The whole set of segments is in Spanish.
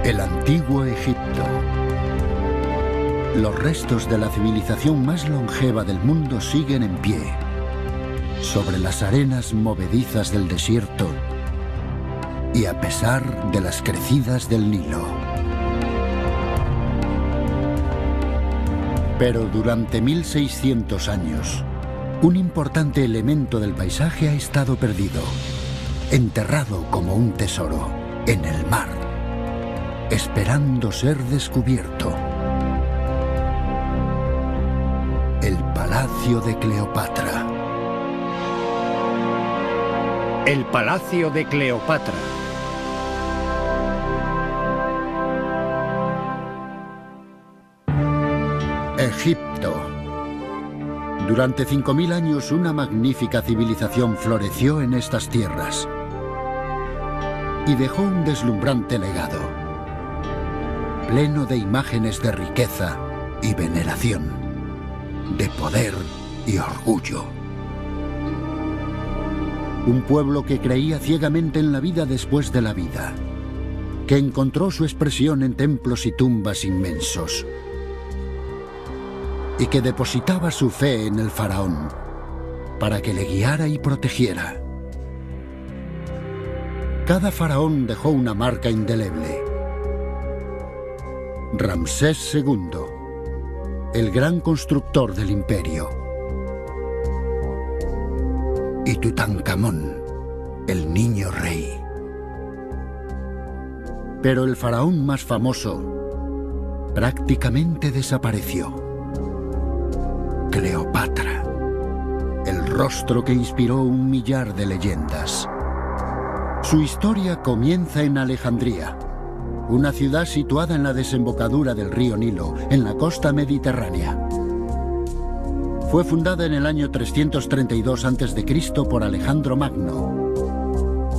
El antiguo Egipto. Los restos de la civilización más longeva del mundo siguen en pie, sobre las arenas movedizas del desierto y a pesar de las crecidas del Nilo. Pero durante 1600 años, un importante elemento del paisaje ha estado perdido, enterrado como un tesoro en el mar, esperando ser descubierto. El Palacio de Cleopatra. El Palacio de Cleopatra. Egipto. Durante 5000 años una magnífica civilización floreció en estas tierras y dejó un deslumbrante legado, pleno de imágenes de riqueza y veneración, de poder y orgullo. Un pueblo que creía ciegamente en la vida después de la vida, que encontró su expresión en templos y tumbas inmensos, y que depositaba su fe en el faraón para que le guiara y protegiera. Cada faraón dejó una marca indeleble. Ramsés II, el gran constructor del imperio, y Tutankamón, el niño rey. Pero el faraón más famoso prácticamente desapareció. Cleopatra, el rostro que inspiró 1 millar de leyendas. Su historia comienza en Alejandría, una ciudad situada en la desembocadura del río Nilo, en la costa mediterránea. Fue fundada en el año 332 a.C. por Alejandro Magno,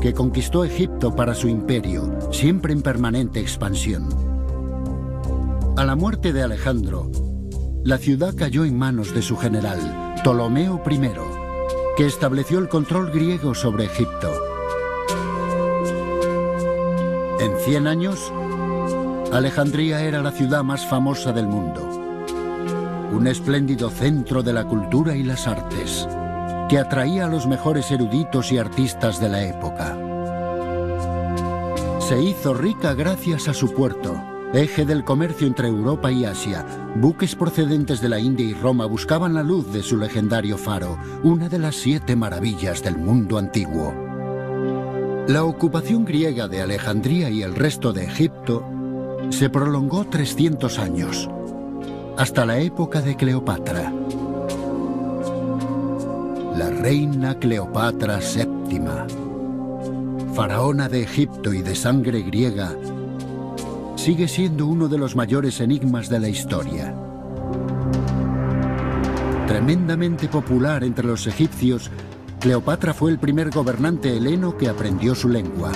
que conquistó Egipto para su imperio, siempre en permanente expansión. A la muerte de Alejandro, la ciudad cayó en manos de su general, Ptolomeo I, que estableció el control griego sobre Egipto. En 100 años, Alejandría era la ciudad más famosa del mundo, un espléndido centro de la cultura y las artes, que atraía a los mejores eruditos y artistas de la época. Se hizo rica gracias a su puerto, eje del comercio entre Europa y Asia. Buques procedentes de la India y Roma buscaban la luz de su legendario faro, una de las 7 maravillas del mundo antiguo. La ocupación griega de Alejandría y el resto de Egipto se prolongó 300 años, hasta la época de Cleopatra. La reina Cleopatra VII, faraona de Egipto y de sangre griega, sigue siendo uno de los mayores enigmas de la historia. Tremendamente popular entre los egipcios, Cleopatra fue el primer gobernante heleno que aprendió su lengua.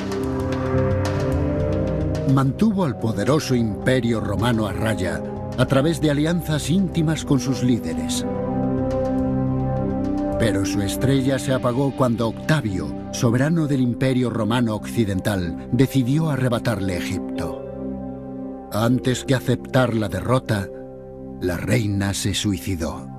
Mantuvo al poderoso imperio romano a raya a través de alianzas íntimas con sus líderes. Pero su estrella se apagó cuando Octavio, soberano del Imperio Romano Occidental, decidió arrebatarle Egipto. Antes que aceptar la derrota, la reina se suicidó.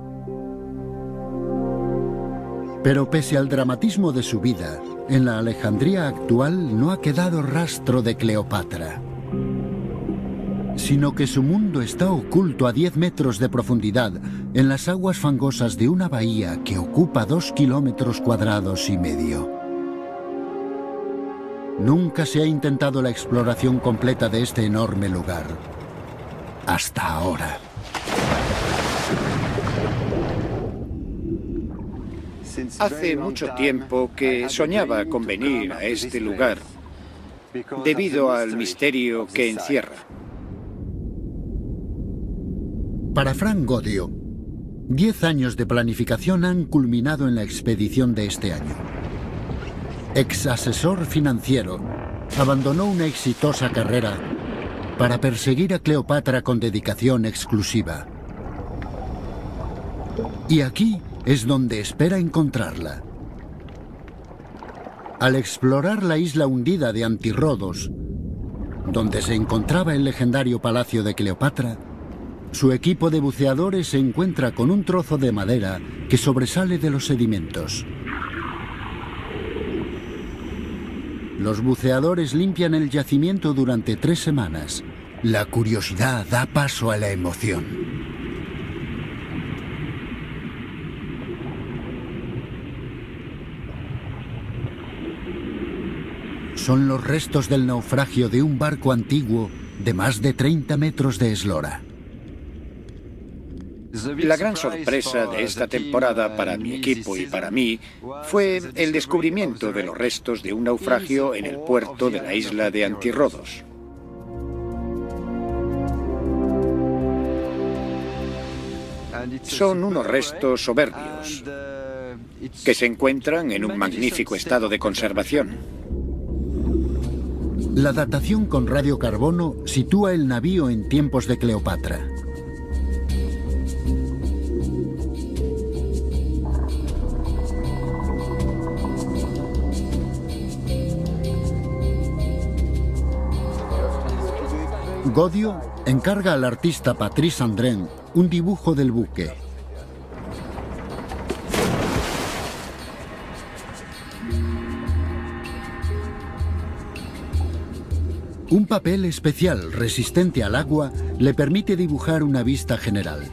Pero pese al dramatismo de su vida, en la Alejandría actual no ha quedado rastro de Cleopatra, sino que su mundo está oculto a 10 metros de profundidad en las aguas fangosas de una bahía que ocupa 2,5 kilómetros cuadrados. Nunca se ha intentado la exploración completa de este enorme lugar, hasta ahora. Hace mucho tiempo que soñaba con venir a este lugar, debido al misterio que encierra. Para Frank Godio, 10 años de planificación han culminado en la expedición de este año. Ex asesor financiero, abandonó una exitosa carrera para perseguir a Cleopatra con dedicación exclusiva. Y aquí es donde espera encontrarla. Al explorar la isla hundida de Antirrodos, donde se encontraba el legendario palacio de Cleopatra, su equipo de buceadores se encuentra con un trozo de madera que sobresale de los sedimentos. Los buceadores limpian el yacimiento durante 3 semanas. La curiosidad da paso a la emoción. Son los restos del naufragio de un barco antiguo de más de 30 metros de eslora. La gran sorpresa de esta temporada para mi equipo y para mí fue el descubrimiento de los restos de un naufragio en el puerto de la isla de Antirrodos. Son unos restos soberbios que se encuentran en un magnífico estado de conservación. La datación con radiocarbono sitúa el navío en tiempos de Cleopatra. Godio encarga al artista Patrice Andrén un dibujo del buque. Un papel especial resistente al agua le permite dibujar una vista general.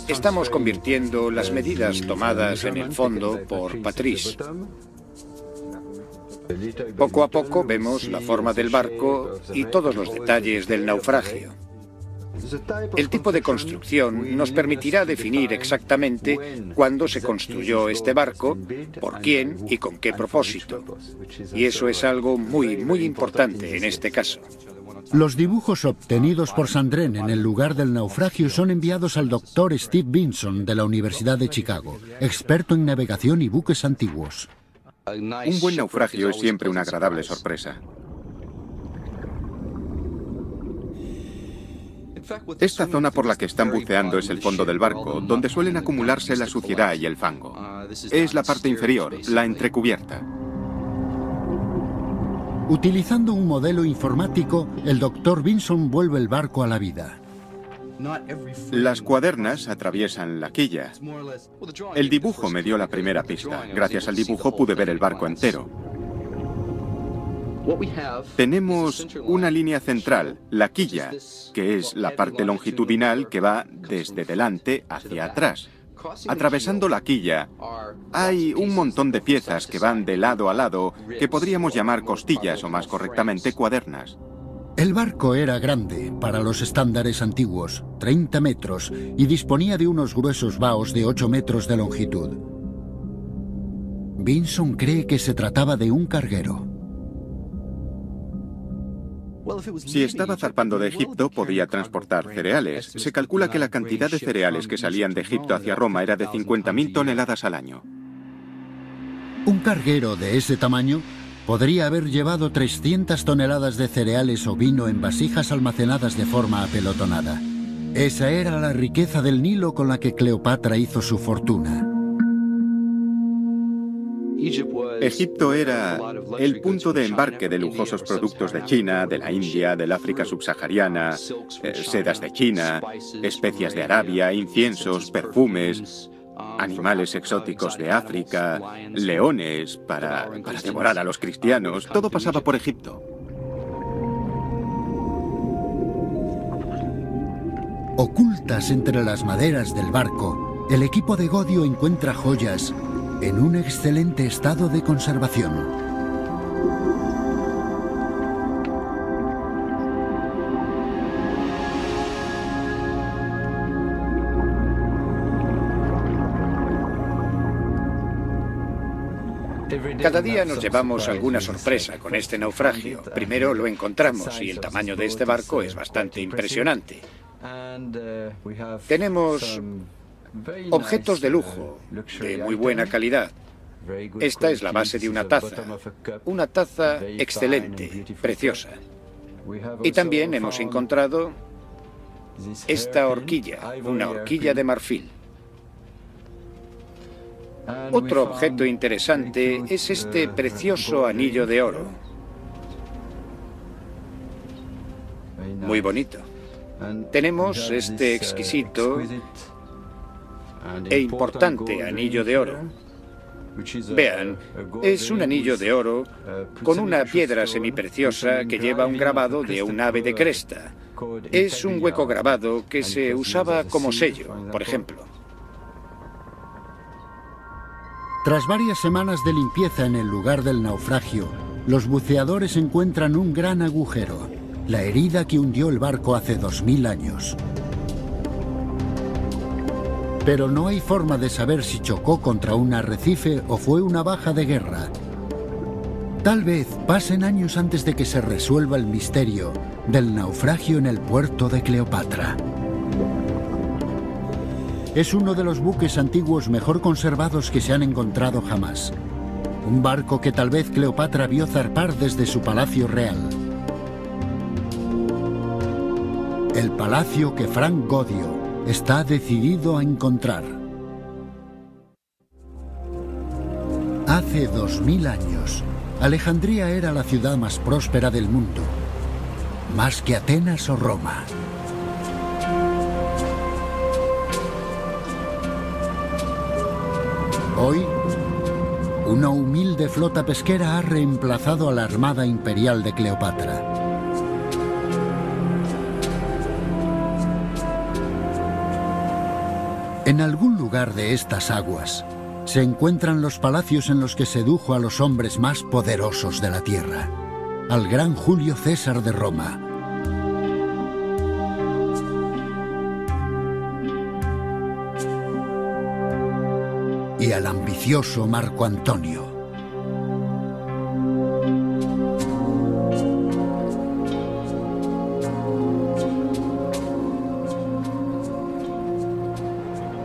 Estamos convirtiendo las medidas tomadas en el fondo por Patrice. Poco a poco vemos la forma del barco y todos los detalles del naufragio. El tipo de construcción nos permitirá definir exactamente cuándo se construyó este barco, por quién y con qué propósito. Y eso es algo muy importante en este caso. Los dibujos obtenidos por Sandrén en el lugar del naufragio son enviados al doctor Steve Vinson de la Universidad de Chicago, experto en navegación y buques antiguos. Un buen naufragio es siempre una agradable sorpresa. Esta zona por la que están buceando es el fondo del barco, donde suelen acumularse la suciedad y el fango. Es la parte inferior, la entrecubierta. Utilizando un modelo informático, el doctor Vinson vuelve el barco a la vida. Las cuadernas atraviesan la quilla. El dibujo me dio la primera pista. Gracias al dibujo pude ver el barco entero. Tenemos una línea central, la quilla, que es la parte longitudinal que va desde delante hacia atrás. Atravesando la quilla, hay un montón de piezas que van de lado a lado, que podríamos llamar costillas o más correctamente cuadernas. El barco era grande para los estándares antiguos, 30 metros, y disponía de unos gruesos baos de 8 metros de longitud. Vinson cree que se trataba de un carguero. Si estaba zarpando de Egipto, podía transportar cereales. Se calcula que la cantidad de cereales que salían de Egipto hacia Roma era de 50.000 toneladas al año. Un carguero de ese tamaño podría haber llevado 300 toneladas de cereales o vino en vasijas almacenadas de forma apelotonada. Esa era la riqueza del Nilo con la que Cleopatra hizo su fortuna. Egipto era el punto de embarque de lujosos productos de China, de la India, del África subsahariana, sedas de China, especias de Arabia, inciensos, perfumes, animales exóticos de África, leones para devorar a los cristianos. Todo pasaba por Egipto. Ocultas entre las maderas del barco, el equipo de Godio encuentra joyas en un excelente estado de conservación. Cada día nos llevamos alguna sorpresa con este naufragio. Primero lo encontramos y el tamaño de este barco es bastante impresionante. Tenemos objetos de lujo, de muy buena calidad. Esta es la base de una taza excelente, preciosa. Y también hemos encontrado esta horquilla, una horquilla de marfil. Otro objeto interesante es este precioso anillo de oro. Muy bonito. Tenemos este exquisito e importante anillo de oro. Vean, es un anillo de oro con una piedra semipreciosa que lleva un grabado de un ave de cresta. Es un hueco grabado que se usaba como sello, por ejemplo. Tras varias semanas de limpieza en el lugar del naufragio, los buceadores encuentran un gran agujero, la herida que hundió el barco hace 2000 años. Pero no hay forma de saber si chocó contra un arrecife o fue una baja de guerra. Tal vez pasen años antes de que se resuelva el misterio del naufragio en el puerto de Cleopatra. Es uno de los buques antiguos mejor conservados que se han encontrado jamás. Un barco que tal vez Cleopatra vio zarpar desde su palacio real. El palacio que Frank Godio está decidido a encontrar. Hace 2000 años, Alejandría era la ciudad más próspera del mundo, más que Atenas o Roma. Hoy, una humilde flota pesquera ha reemplazado a la armada imperial de Cleopatra. En algún lugar de estas aguas se encuentran los palacios en los que sedujo a los hombres más poderosos de la tierra, al gran Julio César de Roma. Y al ambicioso Marco Antonio.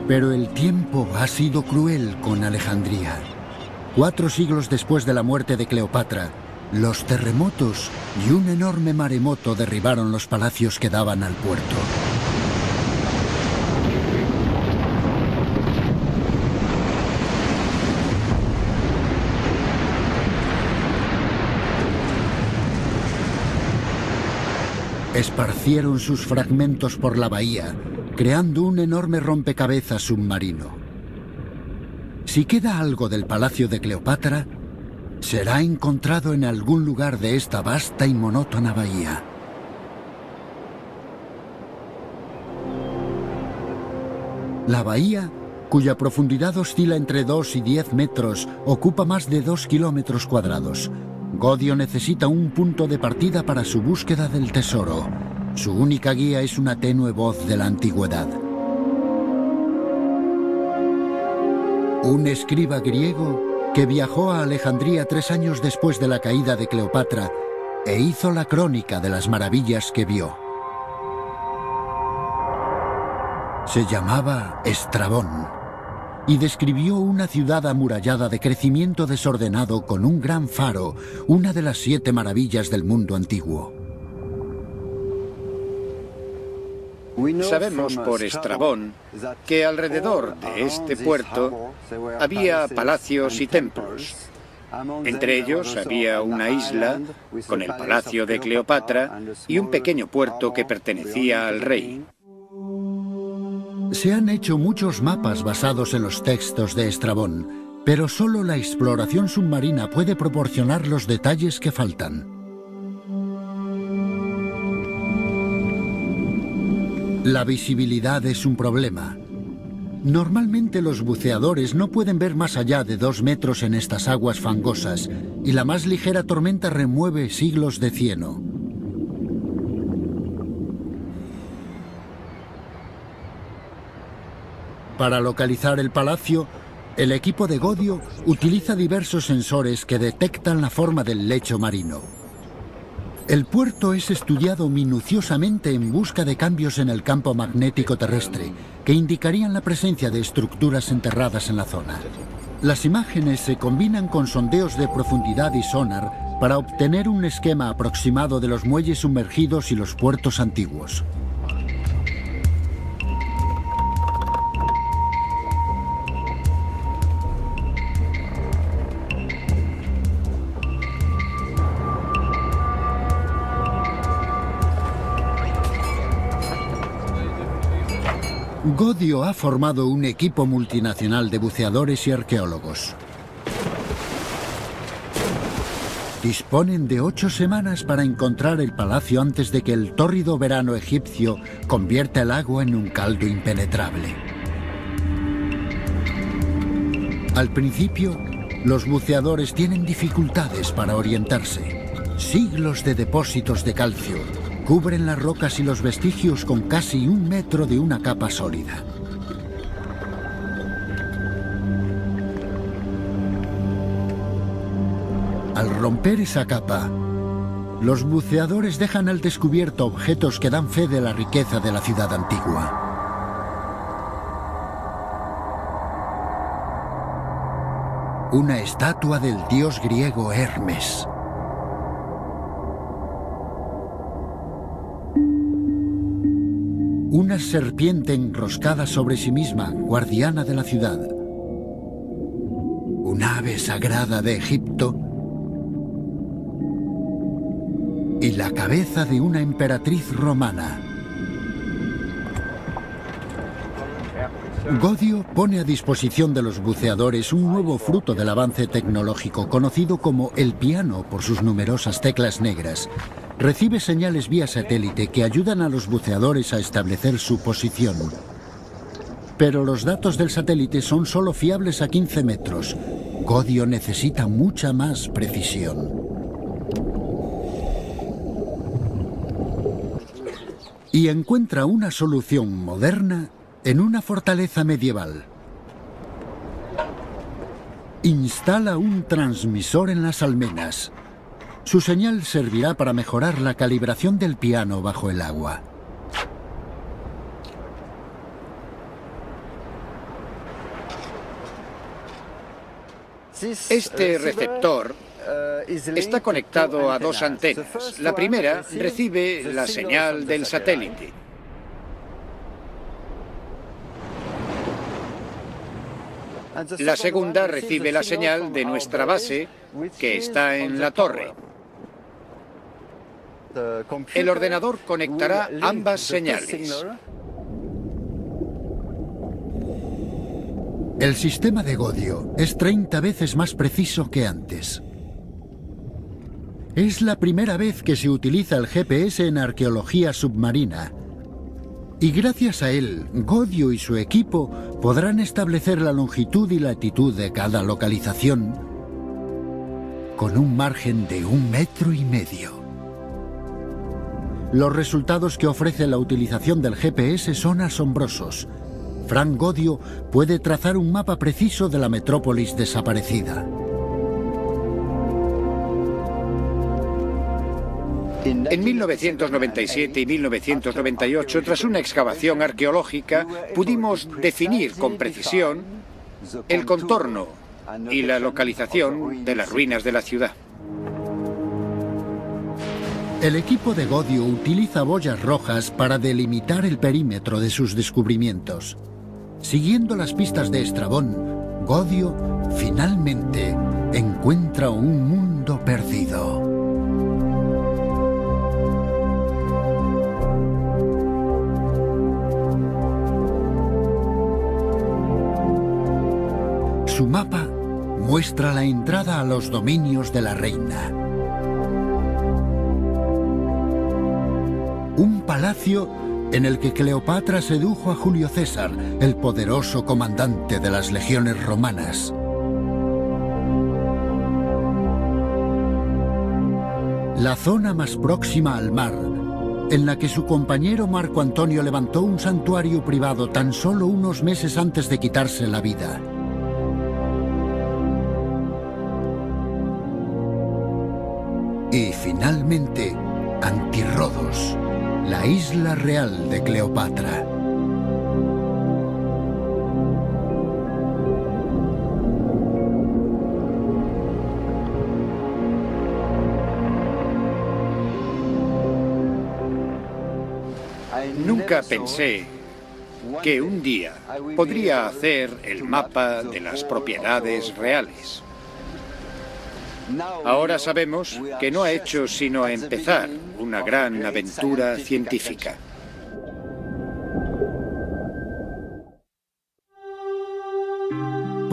Pero el tiempo ha sido cruel con Alejandría. 4 siglos después de la muerte de Cleopatra, los terremotos y un enorme maremoto derribaron los palacios que daban al puerto. Esparcieron sus fragmentos por la bahía, creando un enorme rompecabezas submarino. Si queda algo del palacio de Cleopatra, será encontrado en algún lugar de esta vasta y monótona bahía. La bahía, cuya profundidad oscila entre 2 y 10 metros, ocupa más de 2 kilómetros cuadrados. Godio necesita un punto de partida para su búsqueda del tesoro. Su única guía es una tenue voz de la antigüedad. Un escriba griego que viajó a Alejandría 3 años después de la caída de Cleopatra e hizo la crónica de las maravillas que vio. Se llamaba Estrabón y describió una ciudad amurallada de crecimiento desordenado con un gran faro, una de las 7 maravillas del mundo antiguo. Sabemos por Estrabón que alrededor de este puerto había palacios y templos. Entre ellos había una isla con el palacio de Cleopatra y un pequeño puerto que pertenecía al rey. Se han hecho muchos mapas basados en los textos de Estrabón, pero solo la exploración submarina puede proporcionar los detalles que faltan. La visibilidad es un problema. Normalmente los buceadores no pueden ver más allá de 2 metros en estas aguas fangosas, y la más ligera tormenta remueve siglos de cieno. Para localizar el palacio, el equipo de Godio utiliza diversos sensores que detectan la forma del lecho marino. El puerto es estudiado minuciosamente en busca de cambios en el campo magnético terrestre, que indicarían la presencia de estructuras enterradas en la zona. Las imágenes se combinan con sondeos de profundidad y sonar para obtener un esquema aproximado de los muelles sumergidos y los puertos antiguos. Godio ha formado un equipo multinacional de buceadores y arqueólogos. Disponen de 8 semanas para encontrar el palacio antes de que el tórrido verano egipcio convierta el agua en un caldo impenetrable. Al principio, los buceadores tienen dificultades para orientarse. Siglos de depósitos de calcio cubren las rocas y los vestigios con casi 1 metro de una capa sólida. Al romper esa capa, los buceadores dejan al descubierto objetos que dan fe de la riqueza de la ciudad antigua. Una estatua del dios griego Hermes. Una serpiente enroscada sobre sí misma, guardiana de la ciudad. Un ave sagrada de Egipto. Y la cabeza de una emperatriz romana. Godio pone a disposición de los buceadores un nuevo fruto del avance tecnológico, conocido como el piano por sus numerosas teclas negras. Recibe señales vía satélite que ayudan a los buceadores a establecer su posición. Pero los datos del satélite son solo fiables a 15 metros. Godio necesita mucha más precisión. Y encuentra una solución moderna en una fortaleza medieval. Instala un transmisor en las almenas. Su señal servirá para mejorar la calibración del piano bajo el agua. Este receptor está conectado a 2 antenas. La primera recibe la señal del satélite. La segunda recibe la señal de nuestra base, que está en la torre. El ordenador conectará ambas señales. El sistema de Godio es 30 veces más preciso que antes. Es la primera vez que se utiliza el GPS en arqueología submarina. Y gracias a él, Godio y su equipo podrán establecer la longitud y latitud de cada localización con un margen de 1,5 metros. Los resultados que ofrece la utilización del GPS son asombrosos. Frank Godio puede trazar un mapa preciso de la metrópolis desaparecida. En 1997 y 1998, tras una excavación arqueológica, pudimos definir con precisión el contorno y la localización de las ruinas de la ciudad. El equipo de Godio utiliza boyas rojas para delimitar el perímetro de sus descubrimientos. Siguiendo las pistas de Estrabón, Godio finalmente encuentra un mundo perdido. Su mapa muestra la entrada a los dominios de la reina. Un palacio en el que Cleopatra sedujo a Julio César, el poderoso comandante de las legiones romanas. La zona más próxima al mar, en la que su compañero Marco Antonio levantó un santuario privado tan solo unos meses antes de quitarse la vida. Y finalmente, Antirrodos, la isla real de Cleopatra. Nunca pensé que un día podría hacer el mapa de las propiedades reales. Ahora sabemos que no ha hecho sino empezar una gran aventura científica.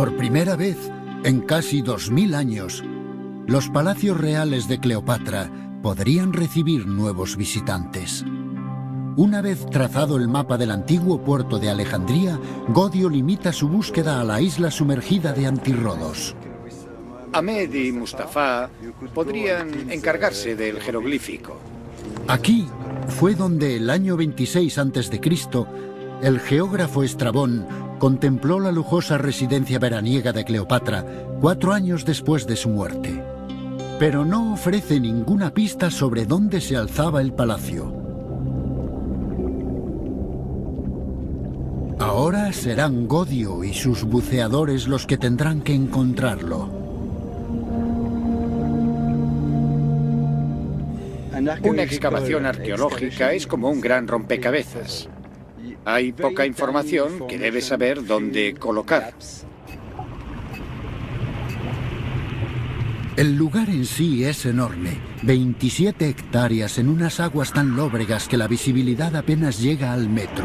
Por primera vez, en casi 2000 años, los palacios reales de Cleopatra podrían recibir nuevos visitantes. Una vez trazado el mapa del antiguo puerto de Alejandría, Godio limita su búsqueda a la isla sumergida de Antirrodos. Ahmed y Mustafa podrían encargarse del jeroglífico. Aquí fue donde el año 26 a.C., el geógrafo Estrabón contempló la lujosa residencia veraniega de Cleopatra 4 años después de su muerte. Pero no ofrece ninguna pista sobre dónde se alzaba el palacio. Ahora serán Godio y sus buceadores los que tendrán que encontrarlo. Una excavación arqueológica es como un gran rompecabezas. Hay poca información que debes saber dónde colocar. El lugar en sí es enorme, 27 hectáreas en unas aguas tan lóbregas que la visibilidad apenas llega al metro.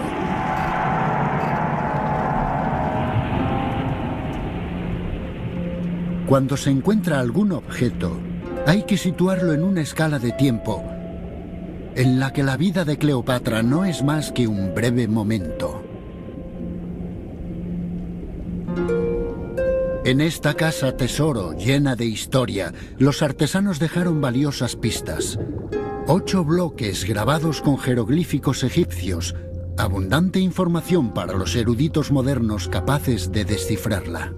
Cuando se encuentra algún objeto, hay que situarlo en una escala de tiempo en la que la vida de Cleopatra no es más que un breve momento. En esta casa tesoro llena de historia, los artesanos dejaron valiosas pistas. 8 bloques grabados con jeroglíficos egipcios, abundante información para los eruditos modernos capaces de descifrarla.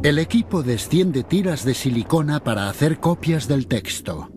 El equipo desciende tiras de silicona para hacer copias del texto.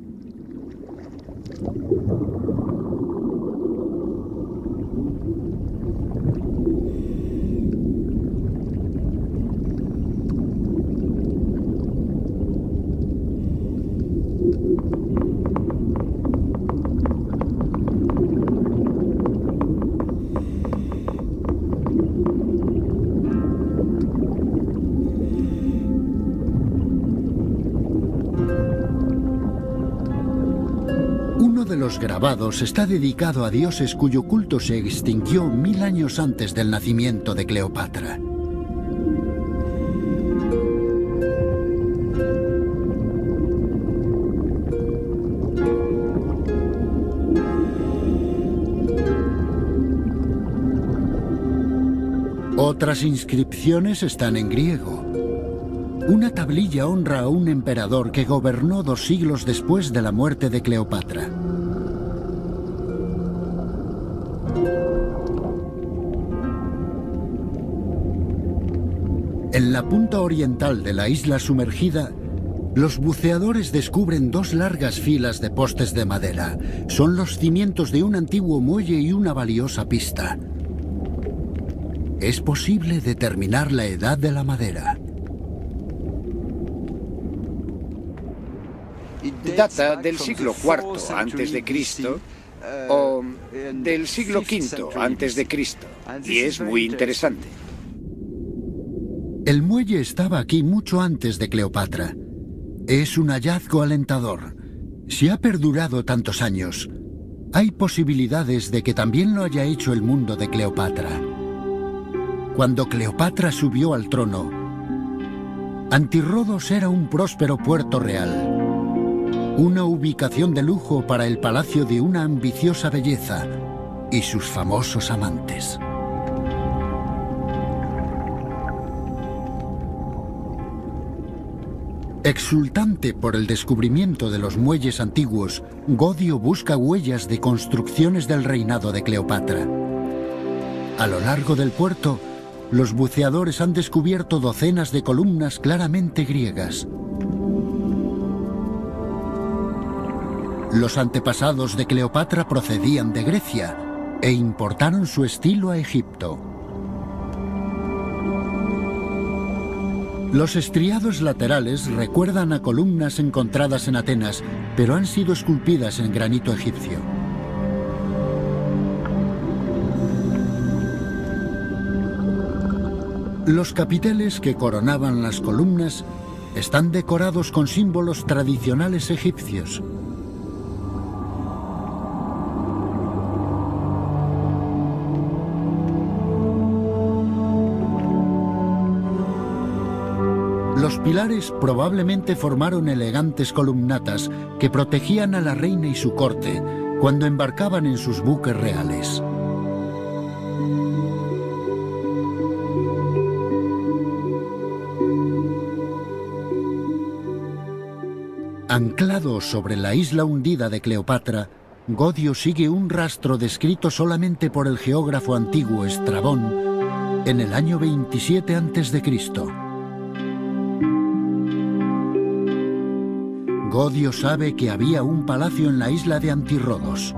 Los grabados está dedicado a dioses cuyo culto se extinguió 1000 años antes del nacimiento de Cleopatra. Otras inscripciones están en griego. Una tablilla honra a un emperador que gobernó 2 siglos después de la muerte de Cleopatra. En la punta oriental de la isla sumergida, los buceadores descubren 2 largas filas de postes de madera. Son los cimientos de un antiguo muelle y una valiosa pista. Es posible determinar la edad de la madera. Data del siglo IV antes de Cristo o del siglo V antes de Cristo, y es muy interesante. El muelle estaba aquí mucho antes de Cleopatra. Es un hallazgo alentador. Si ha perdurado tantos años, hay posibilidades de que también lo haya hecho el mundo de Cleopatra. Cuando Cleopatra subió al trono, Antirrodos era un próspero puerto real. Una ubicación de lujo para el palacio de una ambiciosa belleza y sus famosos amantes. Exultante por el descubrimiento de los muelles antiguos, Godio busca huellas de construcciones del reinado de Cleopatra. A lo largo del puerto, los buceadores han descubierto docenas de columnas claramente griegas. Los antepasados de Cleopatra procedían de Grecia e importaron su estilo a Egipto. Los estriados laterales recuerdan a columnas encontradas en Atenas, pero han sido esculpidas en granito egipcio. Los capiteles que coronaban las columnas están decorados con símbolos tradicionales egipcios. Los pilares probablemente formaron elegantes columnatas que protegían a la reina y su corte cuando embarcaban en sus buques reales. Anclado sobre la isla hundida de Cleopatra, Godio sigue un rastro descrito solamente por el geógrafo antiguo Estrabón en el año 27 a.C. Godio sabe que había un palacio en la isla de Antirrodos.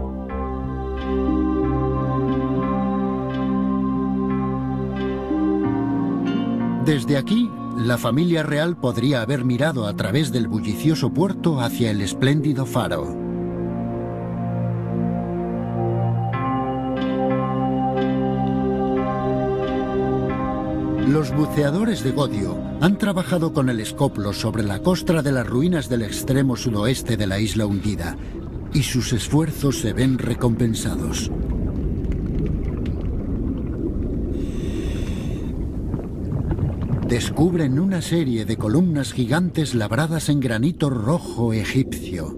Desde aquí, la familia real podría haber mirado a través del bullicioso puerto hacia el espléndido faro. Los buceadores de Godio han trabajado con el escoplo sobre la costra de las ruinas del extremo sudoeste de la isla hundida, y sus esfuerzos se ven recompensados. Descubren una serie de columnas gigantes labradas en granito rojo egipcio.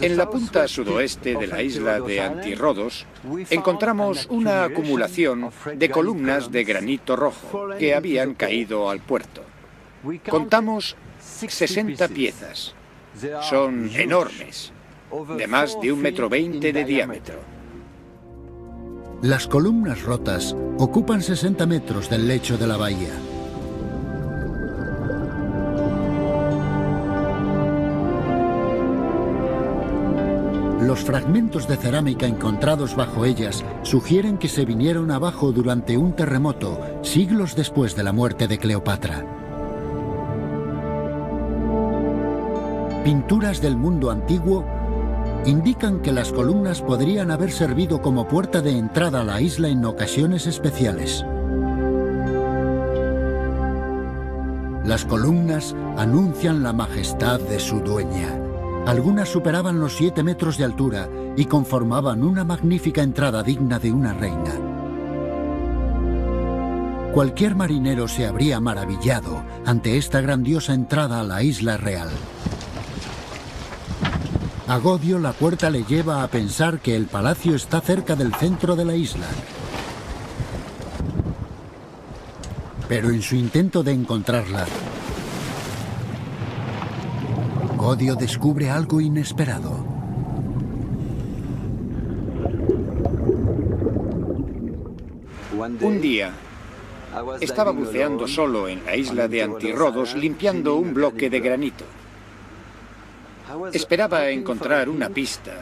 En la punta sudoeste de la isla de Antirrodos encontramos una acumulación de columnas de granito rojo que habían caído al puerto. Contamos 60 piezas. Son enormes, de más de 1,20 m de diámetro. Las columnas rotas ocupan 60 metros del lecho de la bahía. Los fragmentos de cerámica encontrados bajo ellas sugieren que se vinieron abajo durante un terremoto siglos después de la muerte de Cleopatra. Pinturas del mundo antiguo indican que las columnas podrían haber servido como puerta de entrada a la isla en ocasiones especiales. Las columnas anuncian la majestad de su dueña. Algunas superaban los 7 metros de altura y conformaban una magnífica entrada digna de una reina. Cualquier marinero se habría maravillado ante esta grandiosa entrada a la isla real. A Godio la puerta le lleva a pensar que el palacio está cerca del centro de la isla. Pero en su intento de encontrarla, Godio descubre algo inesperado. Un día, estaba buceando solo en la isla de Antirrodos limpiando un bloque de granito. Esperaba encontrar una pista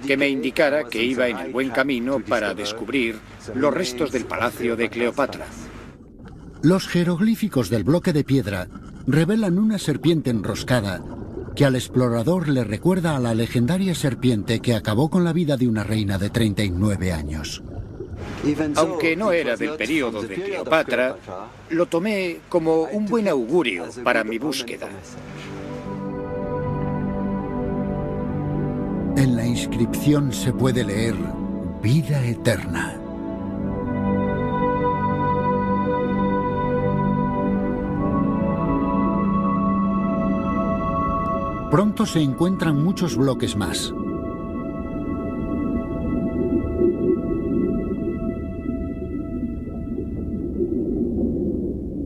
que me indicara que iba en el buen camino para descubrir los restos del palacio de Cleopatra. Los jeroglíficos del bloque de piedra revelan una serpiente enroscada que al explorador le recuerda a la legendaria serpiente que acabó con la vida de una reina de 39 años. Aunque no era del período de Cleopatra, lo tomé como un buen augurio para mi búsqueda. En la inscripción se puede leer vida eterna. Pronto se encuentran muchos bloques más.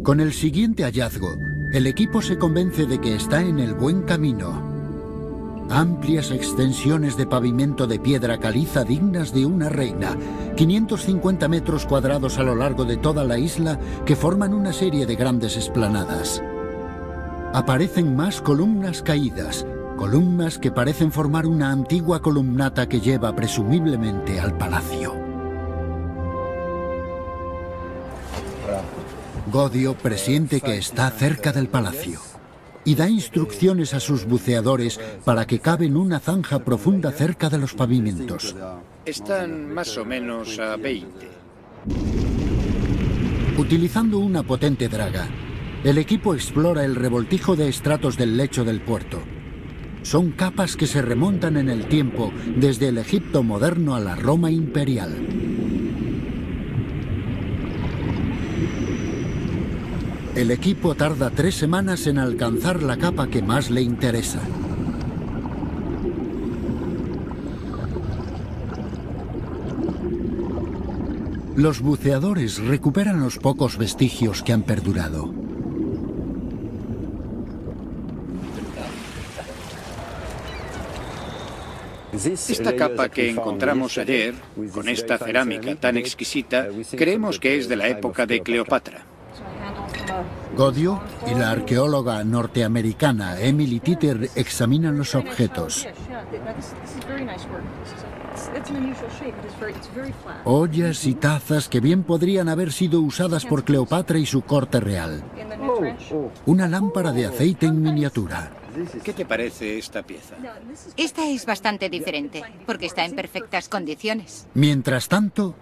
Con el siguiente hallazgo, el equipo se convence de que está en el buen camino. Amplias extensiones de pavimento de piedra caliza dignas de una reina, 550 metros cuadrados a lo largo de toda la isla que forman una serie de grandes esplanadas. Aparecen más columnas caídas, columnas que parecen formar una antigua columnata que lleva presumiblemente al palacio. Godio presiente que está cerca del palacio. y da instrucciones a sus buceadores para que caven una zanja profunda cerca de los pavimentos. Están más o menos a 20. Utilizando una potente draga, el equipo explora el revoltijo de estratos del lecho del puerto. Son capas que se remontan en el tiempo desde el Egipto moderno a la Roma imperial. El equipo tarda 3 semanas en alcanzar la capa que más le interesa. Los buceadores recuperan los pocos vestigios que han perdurado. Esta capa que encontramos ayer, con esta cerámica tan exquisita, creemos que es de la época de Cleopatra. Godio y la arqueóloga norteamericana Emily Titter examinan los objetos. Ollas y tazas que bien podrían haber sido usadas por Cleopatra y su corte real. Una lámpara de aceite en miniatura. ¿Qué te parece esta pieza? Esta es bastante diferente, porque está en perfectas condiciones. Mientras tanto,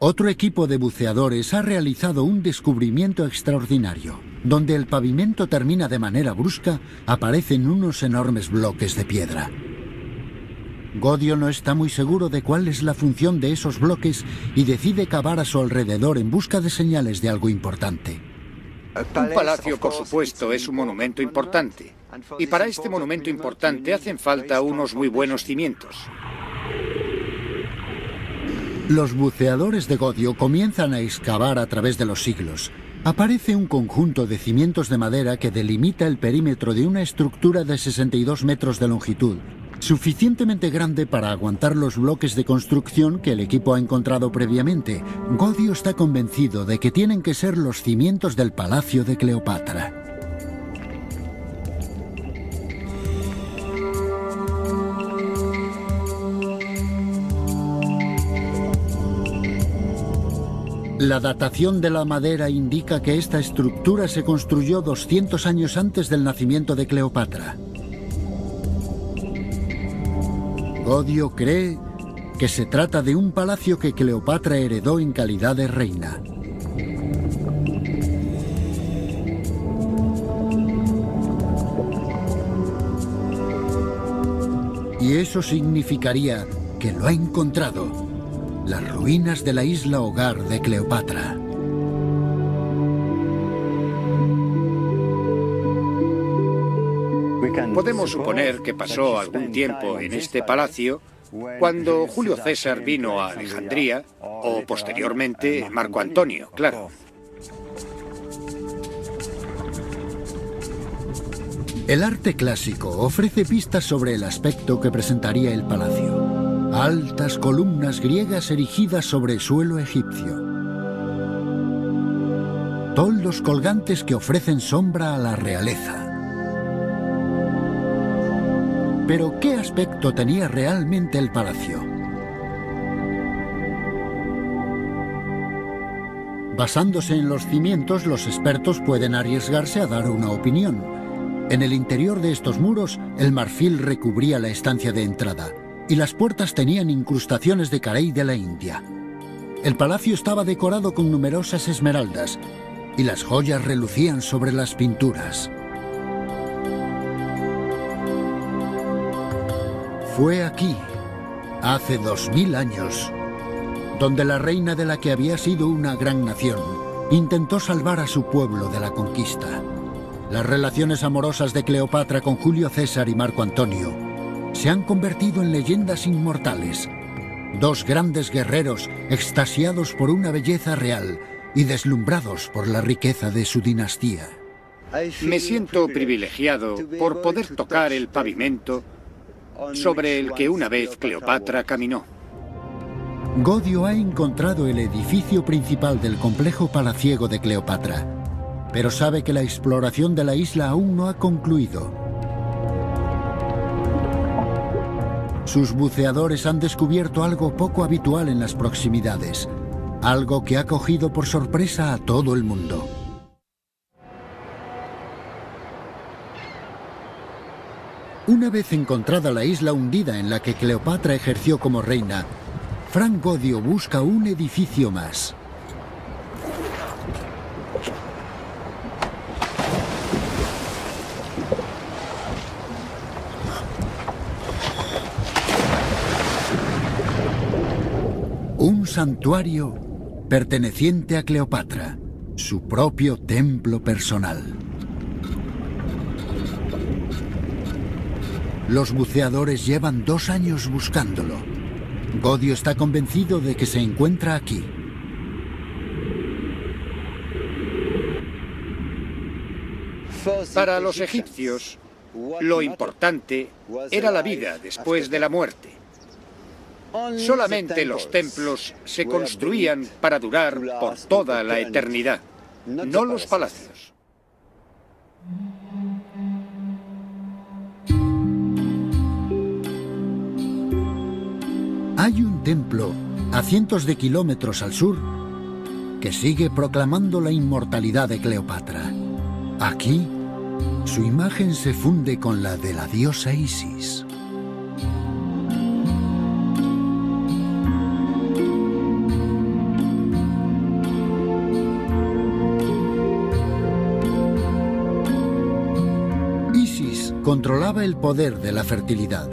otro equipo de buceadores ha realizado un descubrimiento extraordinario. Donde el pavimento termina de manera brusca, aparecen unos enormes bloques de piedra. Godio no está muy seguro de cuál es la función de esos bloques y decide cavar a su alrededor en busca de señales de algo importante. Un palacio, por supuesto, es un monumento importante. Y para este monumento importante hacen falta unos muy buenos cimientos. Los buceadores de Godio comienzan a excavar a través de los siglos. Aparece un conjunto de cimientos de madera que delimita el perímetro de una estructura de 62 metros de longitud, suficientemente grande para aguantar los bloques de construcción que el equipo ha encontrado previamente. Godio está convencido de que tienen que ser los cimientos del palacio de Cleopatra. La datación de la madera indica que esta estructura se construyó 200 años antes del nacimiento de Cleopatra. Godio cree que se trata de un palacio que Cleopatra heredó en calidad de reina. Y eso significaría que lo ha encontrado. Las ruinas de la isla hogar de Cleopatra. Podemos suponer que pasó algún tiempo en este palacio cuando Julio César vino a Alejandría, o posteriormente Marco Antonio, claro. El arte clásico ofrece pistas sobre el aspecto que presentaría el palacio. Altas columnas griegas erigidas sobre suelo egipcio. Toldos colgantes que ofrecen sombra a la realeza. Pero ¿qué aspecto tenía realmente el palacio? Basándose en los cimientos, los expertos pueden arriesgarse a dar una opinión. En el interior de estos muros, el marfil recubría la estancia de entrada y las puertas tenían incrustaciones de carey de la India. El palacio estaba decorado con numerosas esmeraldas y las joyas relucían sobre las pinturas. Fue aquí, hace 2000 años, donde la reina de la que había sido una gran nación intentó salvar a su pueblo de la conquista. Las relaciones amorosas de Cleopatra con Julio César y Marco Antonio se han convertido en leyendas inmortales. Dos grandes guerreros extasiados por una belleza real y deslumbrados por la riqueza de su dinastía. Me siento privilegiado por poder tocar el pavimento sobre el que una vez Cleopatra caminó. Godio ha encontrado el edificio principal del complejo palaciego de Cleopatra, pero sabe que la exploración de la isla aún no ha concluido. Sus buceadores han descubierto algo poco habitual en las proximidades, algo que ha cogido por sorpresa a todo el mundo. Una vez encontrada la isla hundida en la que Cleopatra ejerció como reina, Frank Godio busca un edificio más. Un santuario perteneciente a Cleopatra, su propio templo personal. Los buceadores llevan 2 años buscándolo. Godio está convencido de que se encuentra aquí. Para los egipcios, lo importante era la vida después de la muerte. Solamente los templos se construían para durar por toda la eternidad, no los palacios. Hay un templo a cientos de kilómetros al sur que sigue proclamando la inmortalidad de Cleopatra. Aquí, su imagen se funde con la de la diosa Isis. Isis controlaba el poder de la fertilidad.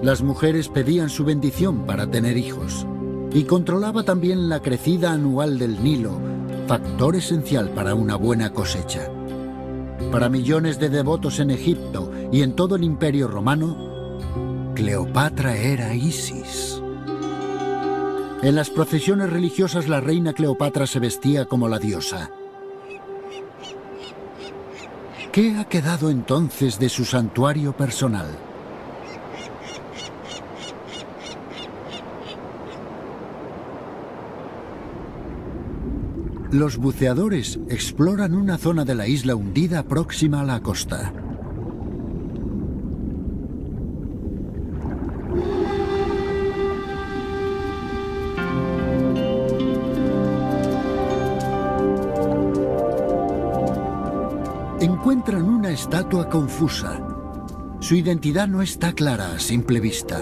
Las mujeres pedían su bendición para tener hijos y controlaba también la crecida anual del Nilo, factor esencial para una buena cosecha. Para millones de devotos en Egipto y en todo el Imperio Romano, Cleopatra era Isis. En las procesiones religiosas la reina Cleopatra se vestía como la diosa. ¿Qué ha quedado entonces de su santuario personal? Los buceadores exploran una zona de la isla hundida próxima a la costa. Encuentran una estatua confusa. Su identidad no está clara a simple vista.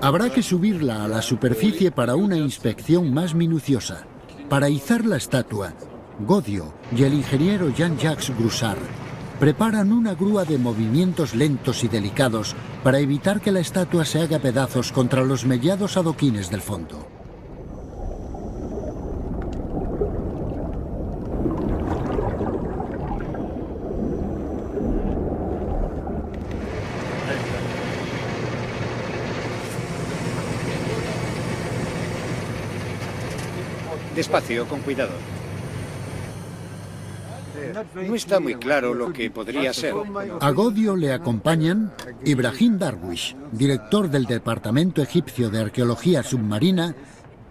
Habrá que subirla a la superficie para una inspección más minuciosa. Para izar la estatua, Godio y el ingeniero Jean-Jacques Groussard preparan una grúa de movimientos lentos y delicados para evitar que la estatua se haga pedazos contra los mellados adoquines del fondo. Despacio, con cuidado. No está muy claro lo que podría ser. A Godio le acompañan Ibrahim Darwish, director del Departamento Egipcio de Arqueología Submarina,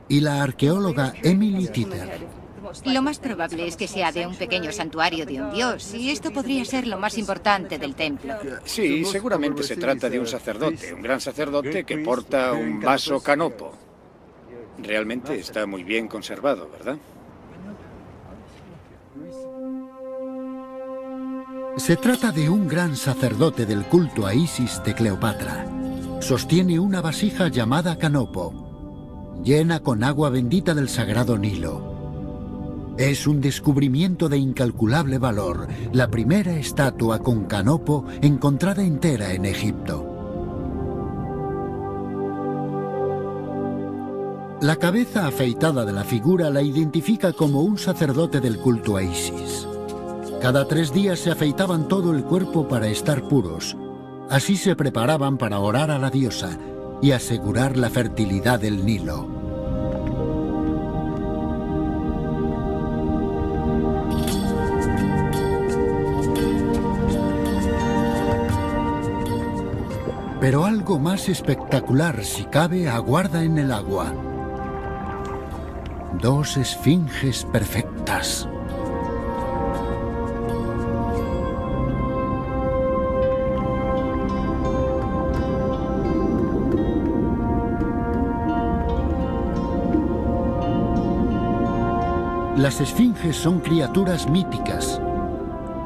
y la arqueóloga Emily Titter. Lo más probable es que sea de un pequeño santuario de un dios, y esto podría ser lo más importante del templo. Sí, seguramente se trata de un sacerdote, un gran sacerdote que porta un vaso canopo. Realmente está muy bien conservado, ¿verdad? Se trata de un gran sacerdote del culto a Isis de Cleopatra. Sostiene una vasija llamada canopo, llena con agua bendita del sagrado Nilo. Es un descubrimiento de incalculable valor, la primera estatua con canopo encontrada entera en Egipto. La cabeza afeitada de la figura la identifica como un sacerdote del culto a Isis. Cada 3 días se afeitaban todo el cuerpo para estar puros. Así se preparaban para orar a la diosa y asegurar la fertilidad del Nilo. Pero algo más espectacular, si cabe, aguarda en el agua. 2 esfinges perfectas. Las esfinges son criaturas míticas,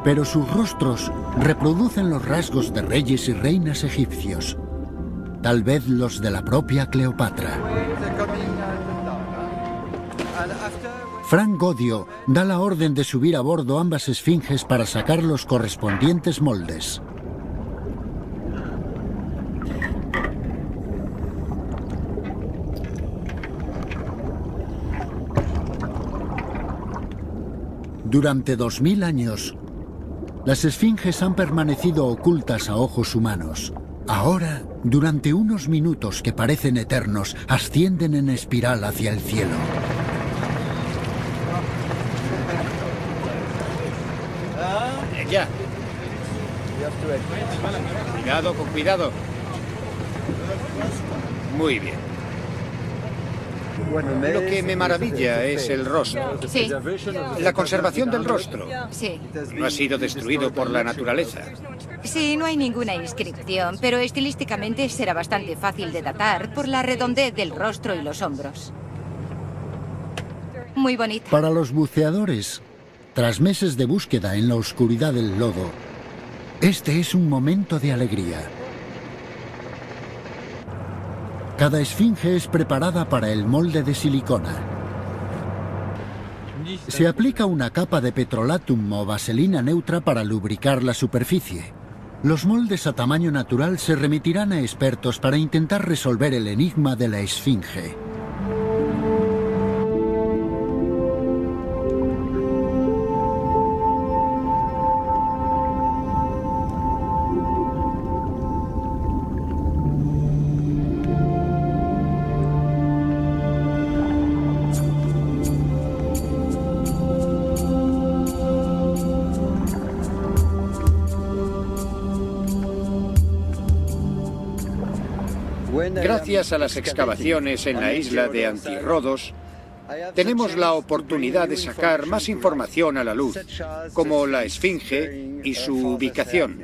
pero sus rostros reproducen los rasgos de reyes y reinas egipcios, tal vez los de la propia Cleopatra. Frank Godio da la orden de subir a bordo ambas esfinges para sacar los correspondientes moldes. Durante 2000 años, las esfinges han permanecido ocultas a ojos humanos. Ahora, durante unos minutos que parecen eternos, ascienden en espiral hacia el cielo. Ya. Cuidado, con cuidado. Muy bien. Lo que me maravilla es el rostro. Sí. La conservación del rostro. Sí. No ha sido destruido por la naturaleza. Sí, no hay ninguna inscripción, pero estilísticamente será bastante fácil de datar por la redondez del rostro y los hombros. Muy bonita. Para los buceadores, tras meses de búsqueda en la oscuridad del lodo, este es un momento de alegría. Cada esfinge es preparada para el molde de silicona. Se aplica una capa de petrolatum o vaselina neutra para lubricar la superficie. Los moldes a tamaño natural se remitirán a expertos para intentar resolver el enigma de la esfinge. Gracias a las excavaciones en la isla de Antirrodos, tenemos la oportunidad de sacar más información a la luz, como la esfinge y su ubicación.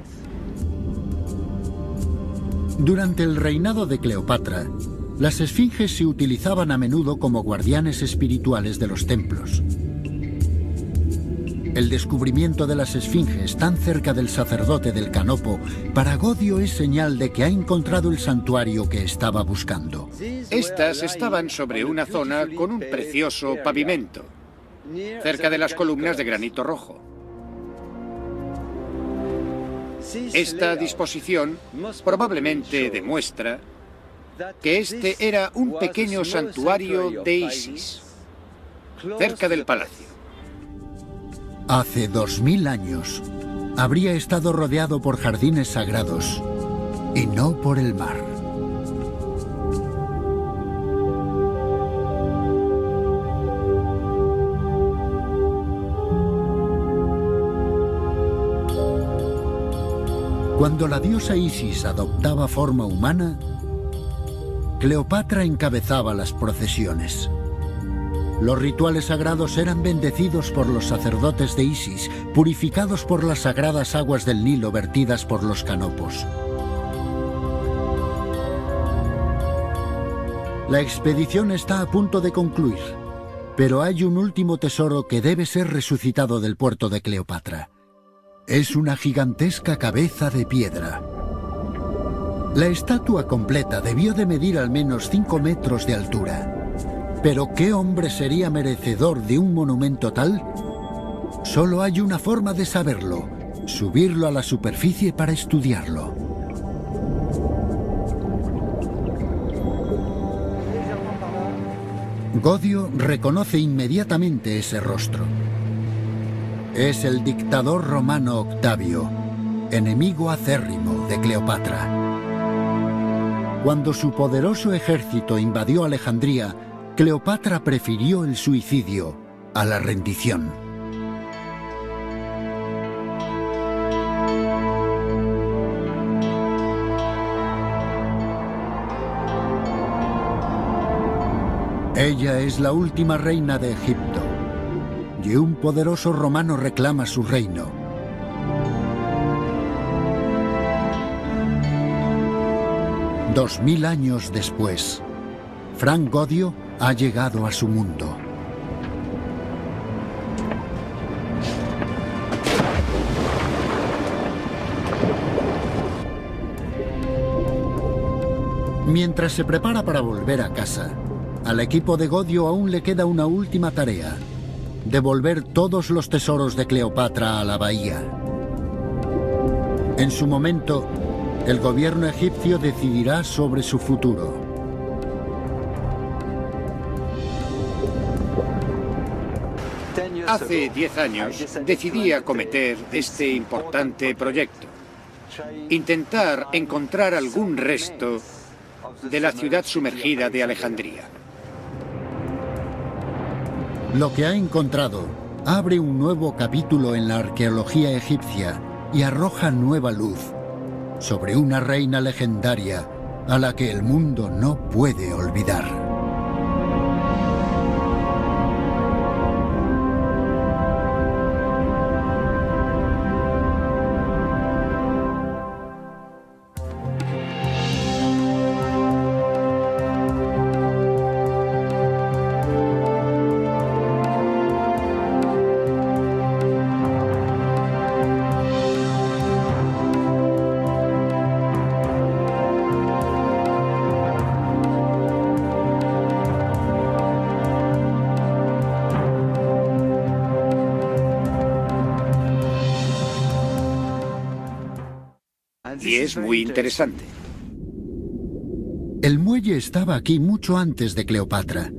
Durante el reinado de Cleopatra, las esfinges se utilizaban a menudo como guardianes espirituales de los templos. El descubrimiento de las esfinges tan cerca del sacerdote del Canopo para Godio es señal de que ha encontrado el santuario que estaba buscando. Estas estaban sobre una zona con un precioso pavimento, cerca de las columnas de granito rojo. Esta disposición probablemente demuestra que este era un pequeño santuario de Isis, cerca del palacio. Hace 2000 años, habría estado rodeado por jardines sagrados y no por el mar. Cuando la diosa Isis adoptaba forma humana, Cleopatra encabezaba las procesiones. Los rituales sagrados eran bendecidos por los sacerdotes de Isis, purificados por las sagradas aguas del Nilo vertidas por los canopos. La expedición está a punto de concluir, pero hay un último tesoro que debe ser resucitado del puerto de Cleopatra. Es una gigantesca cabeza de piedra. La estatua completa debió de medir al menos 5 metros de altura. ¿Pero qué hombre sería merecedor de un monumento tal? Solo hay una forma de saberlo: subirlo a la superficie para estudiarlo. Godio reconoce inmediatamente ese rostro. Es el dictador romano Octavio, enemigo acérrimo de Cleopatra. Cuando su poderoso ejército invadió Alejandría, Cleopatra prefirió el suicidio a la rendición. Ella es la última reina de Egipto, y un poderoso romano reclama su reino. $2000 años después, Frank Godio ha llegado a su mundo. Mientras se prepara para volver a casa, al equipo de Godio aún le queda una última tarea: devolver todos los tesoros de Cleopatra a la bahía. En su momento, el gobierno egipcio decidirá sobre su futuro. Hace 10 años decidí acometer este importante proyecto. Intentar encontrar algún resto de la ciudad sumergida de Alejandría. Lo que ha encontrado abre un nuevo capítulo en la arqueología egipcia y arroja nueva luz sobre una reina legendaria a la que el mundo no puede olvidar. Y es muy interesante. El muelle estaba aquí mucho antes de Cleopatra.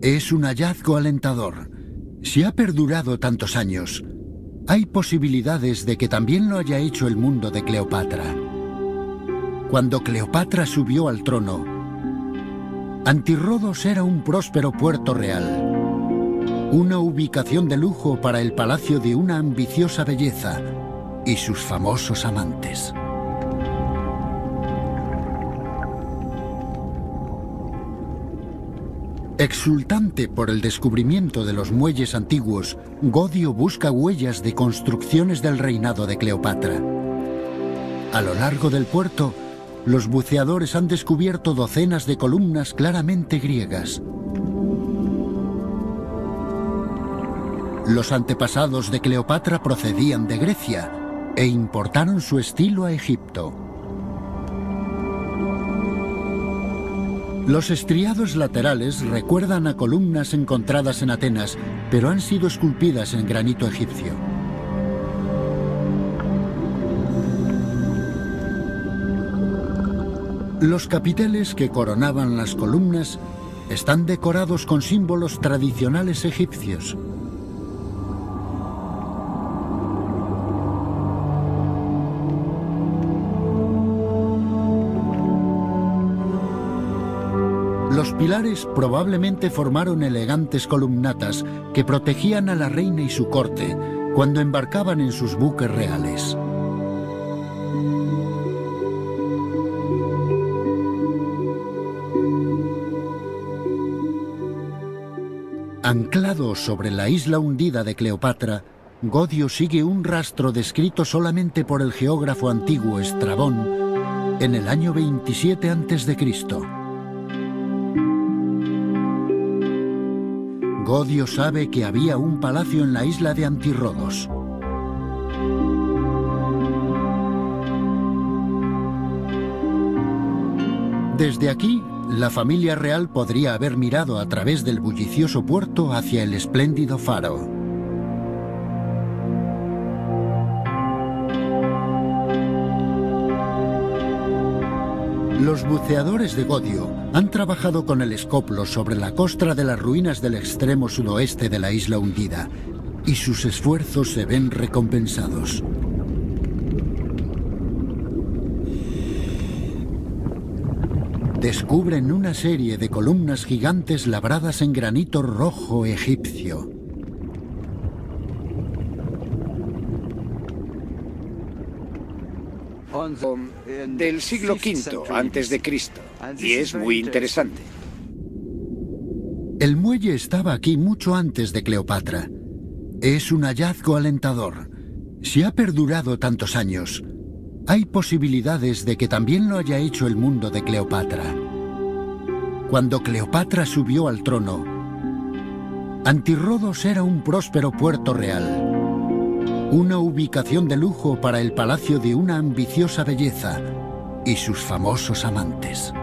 Es un hallazgo alentador. Si ha perdurado tantos años, hay posibilidades de que también lo haya hecho el mundo de Cleopatra. Cuando Cleopatra subió al trono, Antirrodos era un próspero puerto real, una ubicación de lujo para el palacio de una ambiciosa belleza y sus famosos amantes. Exultante por el descubrimiento de los muelles antiguos, Godio busca huellas de construcciones del reinado de Cleopatra. A lo largo del puerto, los buceadores han descubierto docenas de columnas claramente griegas. Los antepasados de Cleopatra procedían de Grecia e importaron su estilo a Egipto. Los estriados laterales recuerdan a columnas encontradas en Atenas, pero han sido esculpidas en granito egipcio. Los capiteles que coronaban las columnas están decorados con símbolos tradicionales egipcios. Los pilares probablemente formaron elegantes columnatas que protegían a la reina y su corte cuando embarcaban en sus buques reales. Anclado sobre la isla hundida de Cleopatra, Godio sigue un rastro descrito solamente por el geógrafo antiguo Estrabón en el año 27 a.C. Godio sabe que había un palacio en la isla de Antirrodos. Desde aquí, la familia real podría haber mirado a través del bullicioso puerto hacia el espléndido faro. Los buceadores de Godio han trabajado con el escoplo sobre la costra de las ruinas del extremo sudoeste de la isla hundida, y sus esfuerzos se ven recompensados. Descubren una serie de columnas gigantes labradas en granito rojo egipcio. Del siglo V a.C. y es muy interesante. El muelle estaba aquí mucho antes de Cleopatra. Es un hallazgo alentador. Si ha perdurado tantos años, hay posibilidades de que también lo haya hecho el mundo de Cleopatra. Cuando Cleopatra subió al trono, Antirrodos era un próspero puerto real, una ubicación de lujo para el palacio de una ambiciosa belleza y sus famosos amantes.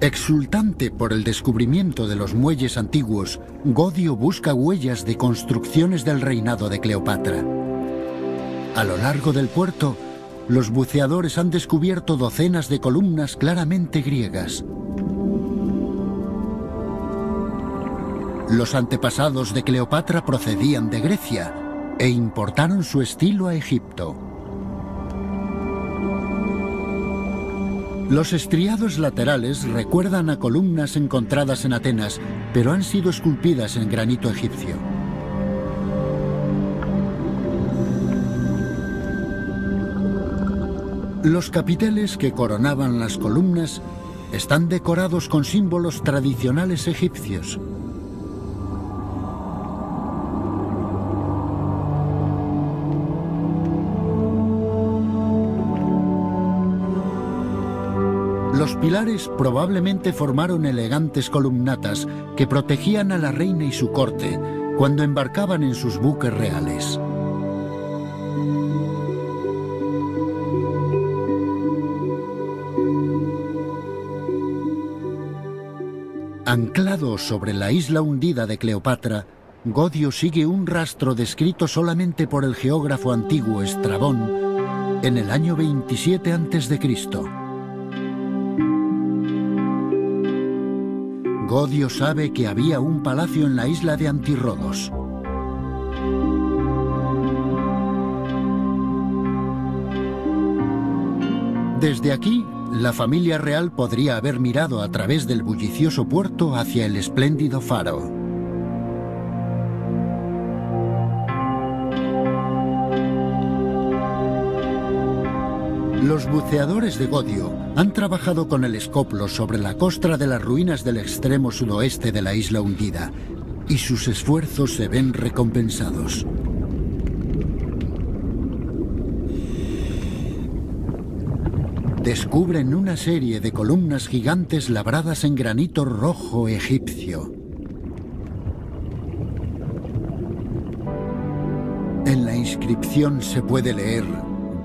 Exultante por el descubrimiento de los muelles antiguos, Godio busca huellas de construcciones del reinado de Cleopatra. A lo largo del puerto, los buceadores han descubierto docenas de columnas claramente griegas. Los antepasados de Cleopatra procedían de Grecia e importaron su estilo a Egipto. Los estriados laterales recuerdan a columnas encontradas en Atenas, pero han sido esculpidas en granito egipcio. Los capiteles que coronaban las columnas están decorados con símbolos tradicionales egipcios. Los pilares probablemente formaron elegantes columnatas que protegían a la reina y su corte cuando embarcaban en sus buques reales. Anclado sobre la isla hundida de Cleopatra, Godio sigue un rastro descrito solamente por el geógrafo antiguo Estrabón en el año 27 a.C. Godio sabe que había un palacio en la isla de Antirrodos. Desde aquí, la familia real podría haber mirado a través del bullicioso puerto hacia el espléndido faro. Los buceadores de Godio han trabajado con el escoplo sobre la costra de las ruinas del extremo sudoeste de la isla hundida, y sus esfuerzos se ven recompensados. Descubren una serie de columnas gigantes labradas en granito rojo egipcio. En la inscripción se puede leer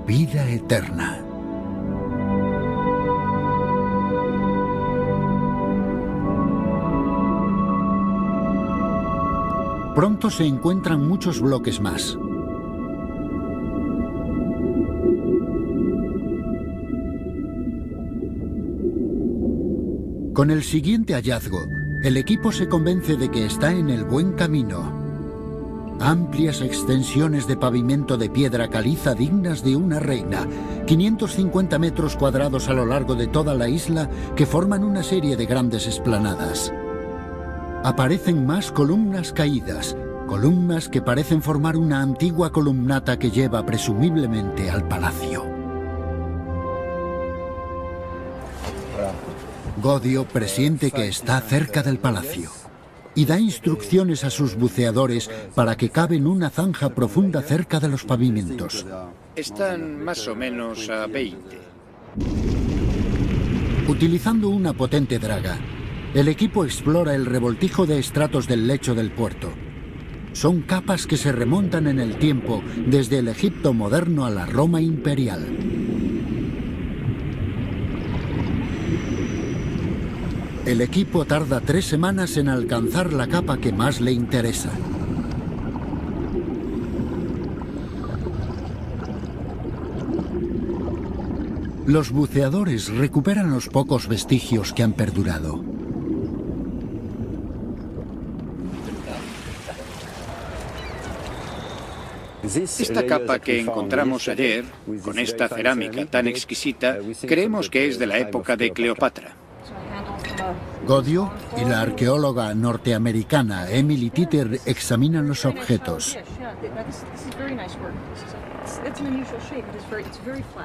"Vida eterna". Pronto se encuentran muchos bloques más. Con el siguiente hallazgo, el equipo se convence de que está en el buen camino. Amplias extensiones de pavimento de piedra caliza dignas de una reina, 550 metros cuadrados a lo largo de toda la isla que forman una serie de grandes esplanadas. Aparecen más columnas caídas, columnas que parecen formar una antigua columnata que lleva presumiblemente al palacio. Godio presiente que está cerca del palacio y da instrucciones a sus buceadores para que caven una zanja profunda cerca de los pavimentos. Están más o menos a 20. Utilizando una potente draga, el equipo explora el revoltijo de estratos del lecho del puerto. Son capas que se remontan en el tiempo desde el Egipto moderno a la Roma imperial. El equipo tarda 3 semanas en alcanzar la capa que más le interesa. Los buceadores recuperan los pocos vestigios que han perdurado. Esta capa que encontramos ayer, con esta cerámica tan exquisita, creemos que es de la época de Cleopatra. Godio y la arqueóloga norteamericana Emily Titter examinan los objetos.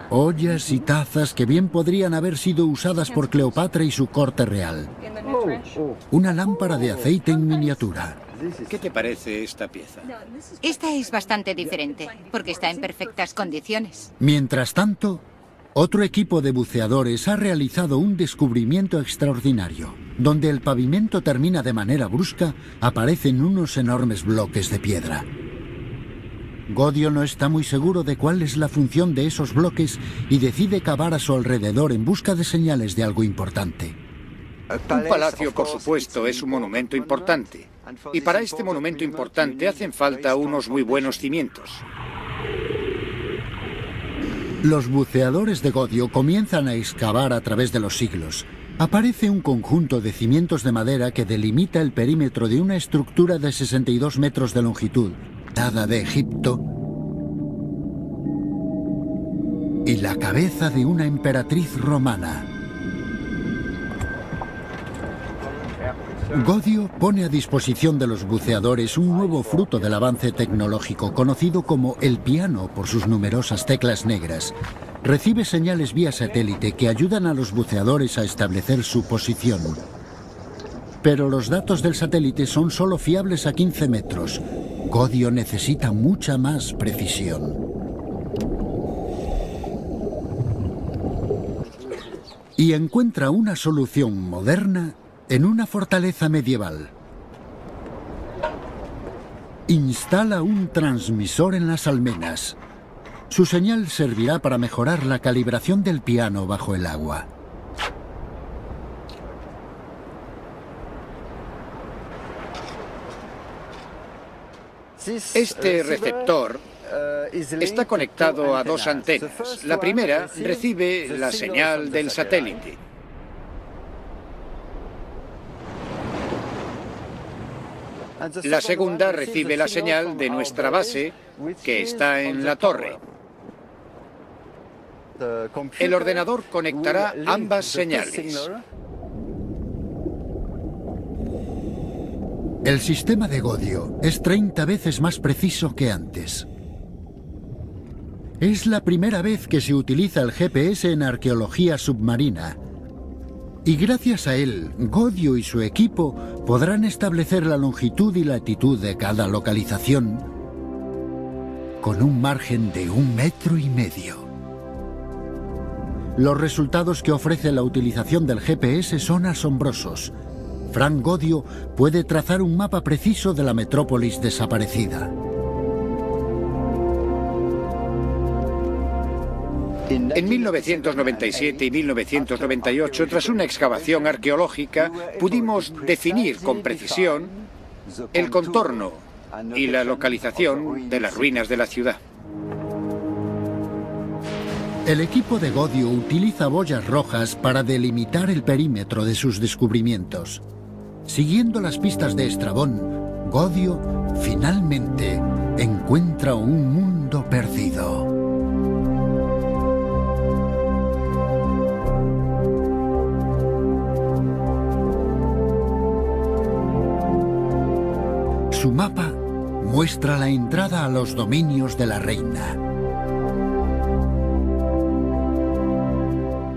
Ollas y tazas que bien podrían haber sido usadas por Cleopatra y su corte real. Una lámpara de aceite en miniatura. ¿Qué te parece esta pieza? Esta es bastante diferente, porque está en perfectas condiciones. Mientras tanto, otro equipo de buceadores ha realizado un descubrimiento extraordinario. Donde el pavimento termina de manera brusca, aparecen unos enormes bloques de piedra. Godio no está muy seguro de cuál es la función de esos bloques y decide cavar a su alrededor en busca de señales de algo importante. Un palacio, por supuesto, es un monumento importante. Y para este monumento importante hacen falta unos muy buenos cimientos. Los buceadores de Godio comienzan a excavar a través de los siglos. Aparece un conjunto de cimientos de madera que delimita el perímetro de una estructura de 62 metros de longitud, dada de Egipto, y la cabeza de una emperatriz romana. Godio pone a disposición de los buceadores un nuevo fruto del avance tecnológico, conocido como el piano por sus numerosas teclas negras. Recibe señales vía satélite que ayudan a los buceadores a establecer su posición. Pero los datos del satélite son solo fiables a 15 metros. Godio necesita mucha más precisión. Y encuentra una solución moderna en una fortaleza medieval. Instala un transmisor en las almenas. Su señal servirá para mejorar la calibración del piano bajo el agua. Este receptor está conectado a dos antenas. La primera recibe la señal del satélite. La segunda recibe la señal de nuestra base, que está en la torre. El ordenador conectará ambas señales. El sistema de Godio es 30 veces más preciso que antes. Es la primera vez que se utiliza el GPS en arqueología submarina. Y gracias a él, Godio y su equipo podrán establecer la longitud y latitud de cada localización con un margen de 1,5 metros. Los resultados que ofrece la utilización del GPS son asombrosos. Frank Godio puede trazar un mapa preciso de la metrópolis desaparecida. En 1997 y 1998, tras una excavación arqueológica, pudimos definir con precisión el contorno y la localización de las ruinas de la ciudad. El equipo de Godio utiliza boyas rojas para delimitar el perímetro de sus descubrimientos. Siguiendo las pistas de Estrabón, Godio finalmente encuentra un mundo perdido. Su mapa muestra la entrada a los dominios de la reina.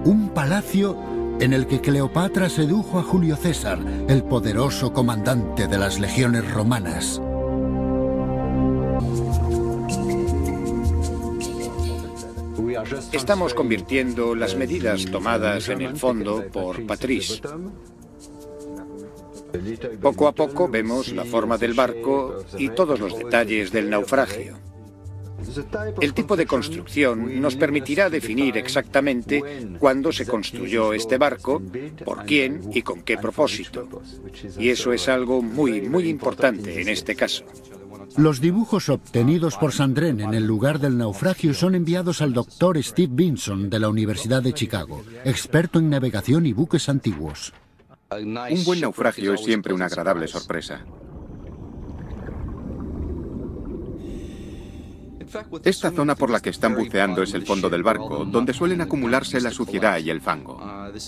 Un palacio en el que Cleopatra sedujo a Julio César, el poderoso comandante de las legiones romanas. Estamos convirtiendo las medidas tomadas en el fondo por Patrice. Poco a poco vemos la forma del barco y todos los detalles del naufragio. El tipo de construcción nos permitirá definir exactamente cuándo se construyó este barco, por quién y con qué propósito. Y eso es algo muy importante en este caso. Los dibujos obtenidos por Sandrén en el lugar del naufragio son enviados al Dr. Steve Vinson de la Universidad de Chicago, experto en navegación y buques antiguos. Un buen naufragio es siempre una agradable sorpresa. Esta zona por la que están buceando es el fondo del barco, donde suelen acumularse la suciedad y el fango.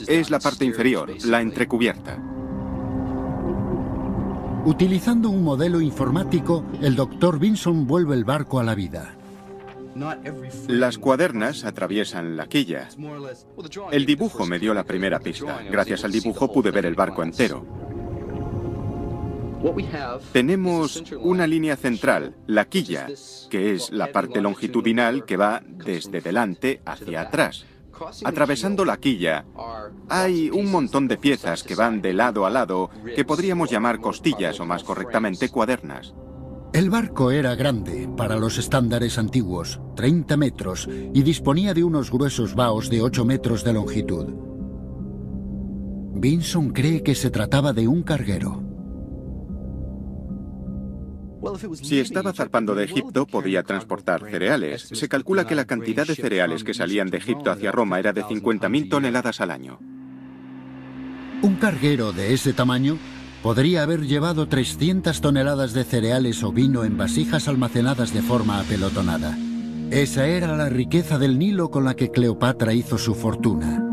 Es la parte inferior, la entrecubierta. Utilizando un modelo informático, el Dr. Vinson vuelve el barco a la vida. Las cuadernas atraviesan la quilla. El dibujo me dio la primera pista. Gracias al dibujo pude ver el barco entero. Tenemos una línea central, la quilla, que es la parte longitudinal que va desde delante hacia atrás. Atravesando la quilla, hay un montón de piezas que van de lado a lado, que podríamos llamar costillas o más correctamente cuadernas. El barco era grande para los estándares antiguos, 30 metros, y disponía de unos gruesos baos de 8 metros de longitud. Vinson cree que se trataba de un carguero. Si estaba zarpando de Egipto, podía transportar cereales. Se calcula que la cantidad de cereales que salían de Egipto hacia Roma era de 50.000 toneladas al año. Un carguero de ese tamaño podría haber llevado 300 toneladas de cereales o vino en vasijas almacenadas de forma apelotonada. Esa era la riqueza del Nilo con la que Cleopatra hizo su fortuna.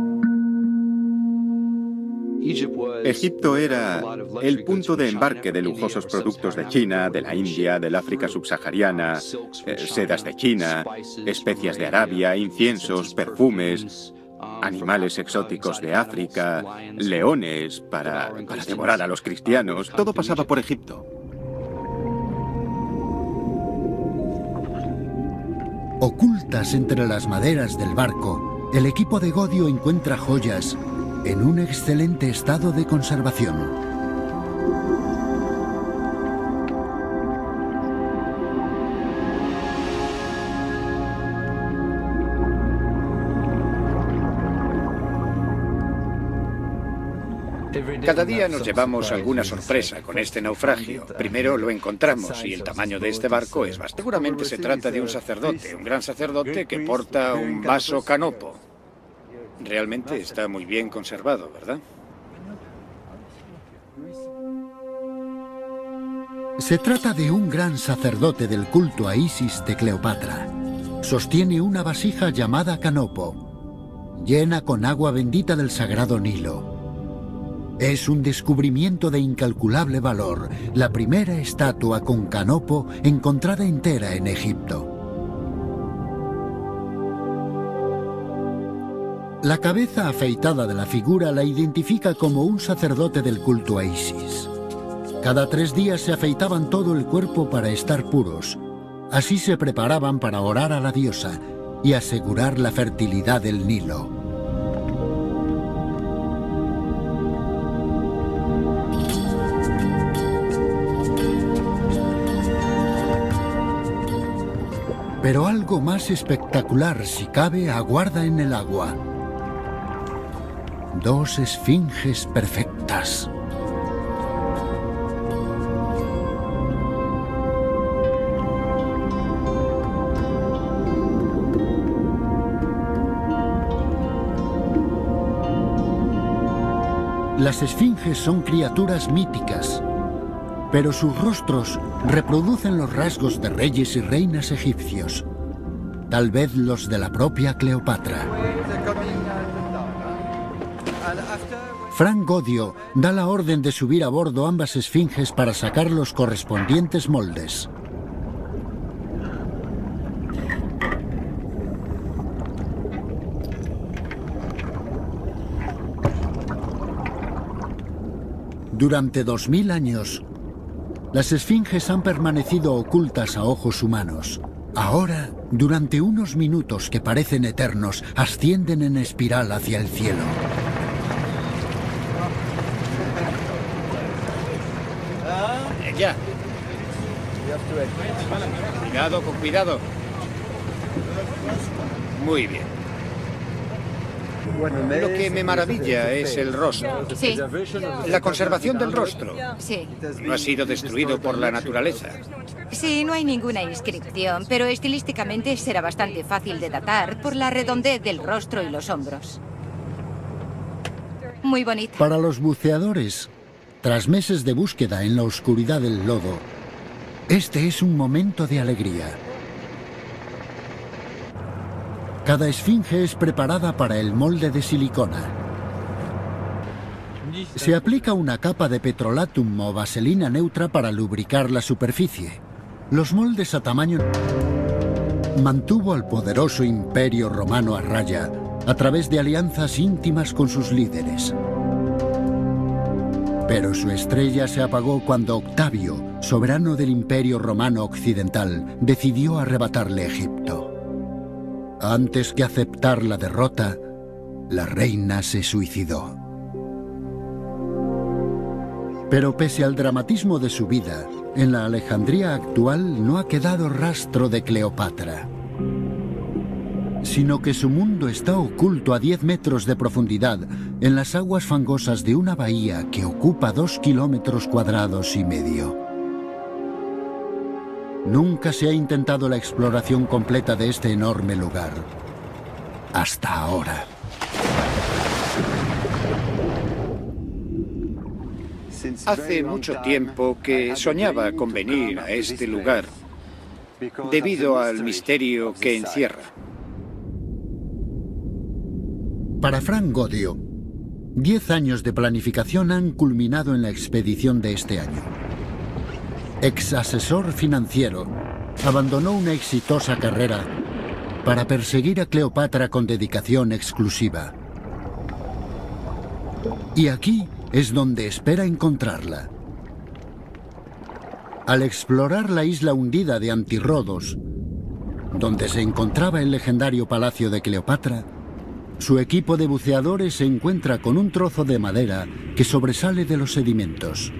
Egipto era el punto de embarque de lujosos productos de China, de la India, del África subsahariana, sedas de China, especias de Arabia, inciensos, perfumes, animales exóticos de África, leones para devorar a los cristianos. Todo pasaba por Egipto. Ocultas entre las maderas del barco, el equipo de Godio encuentra joyas en un excelente estado de conservación. Cada día nos llevamos alguna sorpresa con este naufragio. Primero lo encontramos y el tamaño de este barco es bastante. Seguramente se trata de un sacerdote, un gran sacerdote que porta un vaso canopo. Realmente está muy bien conservado, ¿verdad? Se trata de un gran sacerdote del culto a Isis de Cleopatra. Sostiene una vasija llamada canopo, llena con agua bendita del sagrado Nilo. Es un descubrimiento de incalculable valor, la primera estatua con canopo encontrada entera en Egipto. La cabeza afeitada de la figura la identifica como un sacerdote del culto a Isis. Cada 3 días se afeitaban todo el cuerpo para estar puros. Así se preparaban para orar a la diosa y asegurar la fertilidad del Nilo. Pero algo más espectacular, si cabe, aguarda en el agua. 2 esfinges perfectas. Las esfinges son criaturas míticas, pero sus rostros reproducen los rasgos de reyes y reinas egipcios, tal vez los de la propia Cleopatra. Frank Godio da la orden de subir a bordo ambas esfinges para sacar los correspondientes moldes. Durante 2000 años, las esfinges han permanecido ocultas a ojos humanos. Ahora, durante unos minutos que parecen eternos, ascienden en espiral hacia el cielo. Ya. Cuidado, con cuidado. Muy bien. Lo que me maravilla es el rostro. Sí. La conservación del rostro. Sí. No ha sido destruido por la naturaleza. Sí, no hay ninguna inscripción, pero estilísticamente será bastante fácil de datar por la redondez del rostro y los hombros. Muy bonita. Para los buceadores, tras meses de búsqueda en la oscuridad del lodo, este es un momento de alegría. Cada esfinge es preparada para el molde de silicona. Se aplica una capa de petrolatum o vaselina neutra para lubricar la superficie. Los moldes a tamaño mantuvo al poderoso Imperio Romano a raya a través de alianzas íntimas con sus líderes. Pero su estrella se apagó cuando Octavio, soberano del Imperio Romano Occidental, decidió arrebatarle Egipto. Antes que aceptar la derrota, la reina se suicidó. Pero pese al dramatismo de su vida, en la Alejandría actual no ha quedado rastro de Cleopatra. sino que su mundo está oculto a 10 metros de profundidad en las aguas fangosas de una bahía que ocupa 2,5 kilómetros cuadrados. Nunca se ha intentado la exploración completa de este enorme lugar. Hasta ahora. Hace mucho tiempo que soñaba con venir a este lugar debido al misterio que encierra. Para Frank Godio, 10 años de planificación han culminado en la expedición de este año. Ex asesor financiero, abandonó una exitosa carrera para perseguir a Cleopatra con dedicación exclusiva. Y aquí es donde espera encontrarla. Al explorar la isla hundida de Antirrodos, donde se encontraba el legendario palacio de Cleopatra, su equipo de buceadores se encuentra con un trozo de madera que sobresale de los sedimentos.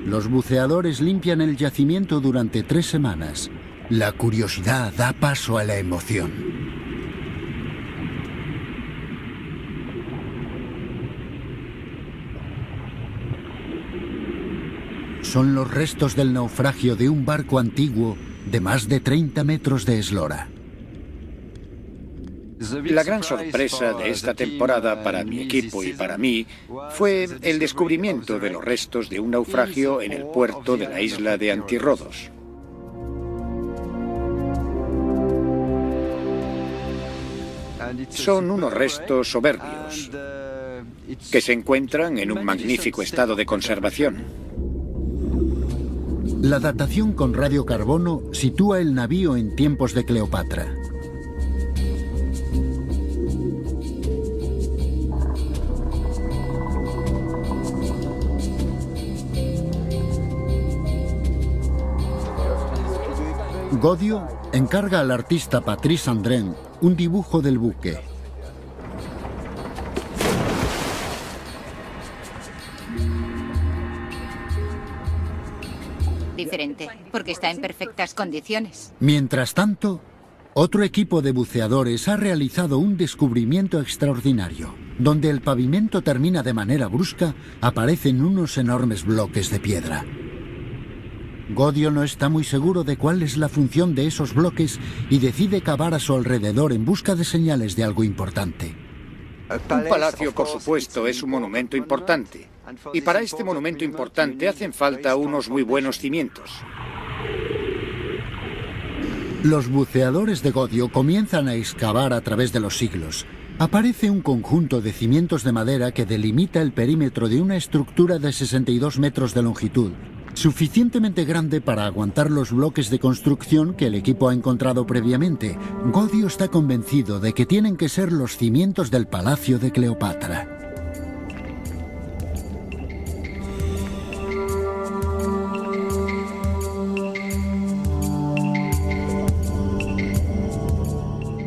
Los buceadores limpian el yacimiento durante 3 semanas. La curiosidad da paso a la emoción. Son los restos del naufragio de un barco antiguo de más de 30 metros de eslora. La gran sorpresa de esta temporada para mi equipo y para mí fue el descubrimiento de los restos de un naufragio en el puerto de la isla de Antirrodos. Son unos restos soberbios que se encuentran en un magnífico estado de conservación. La datación con radiocarbono sitúa el navío en tiempos de Cleopatra. Godio encarga al artista Patrice Andrén un dibujo del buque. Diferente, porque está en perfectas condiciones. Mientras tanto, otro equipo de buceadores ha realizado un descubrimiento extraordinario. Donde el pavimento termina de manera brusca, aparecen unos enormes bloques de piedra. Godio no está muy seguro de cuál es la función de esos bloques y decide cavar a su alrededor en busca de señales de algo importante. Un palacio, por supuesto, es un monumento importante. Y para este monumento importante hacen falta unos muy buenos cimientos. Los buceadores de Godio comienzan a excavar a través de los siglos. Aparece un conjunto de cimientos de madera que delimita el perímetro de una estructura de 62 metros de longitud, suficientemente grande para aguantar los bloques de construcción que el equipo ha encontrado previamente. Godio está convencido de que tienen que ser los cimientos del palacio de Cleopatra.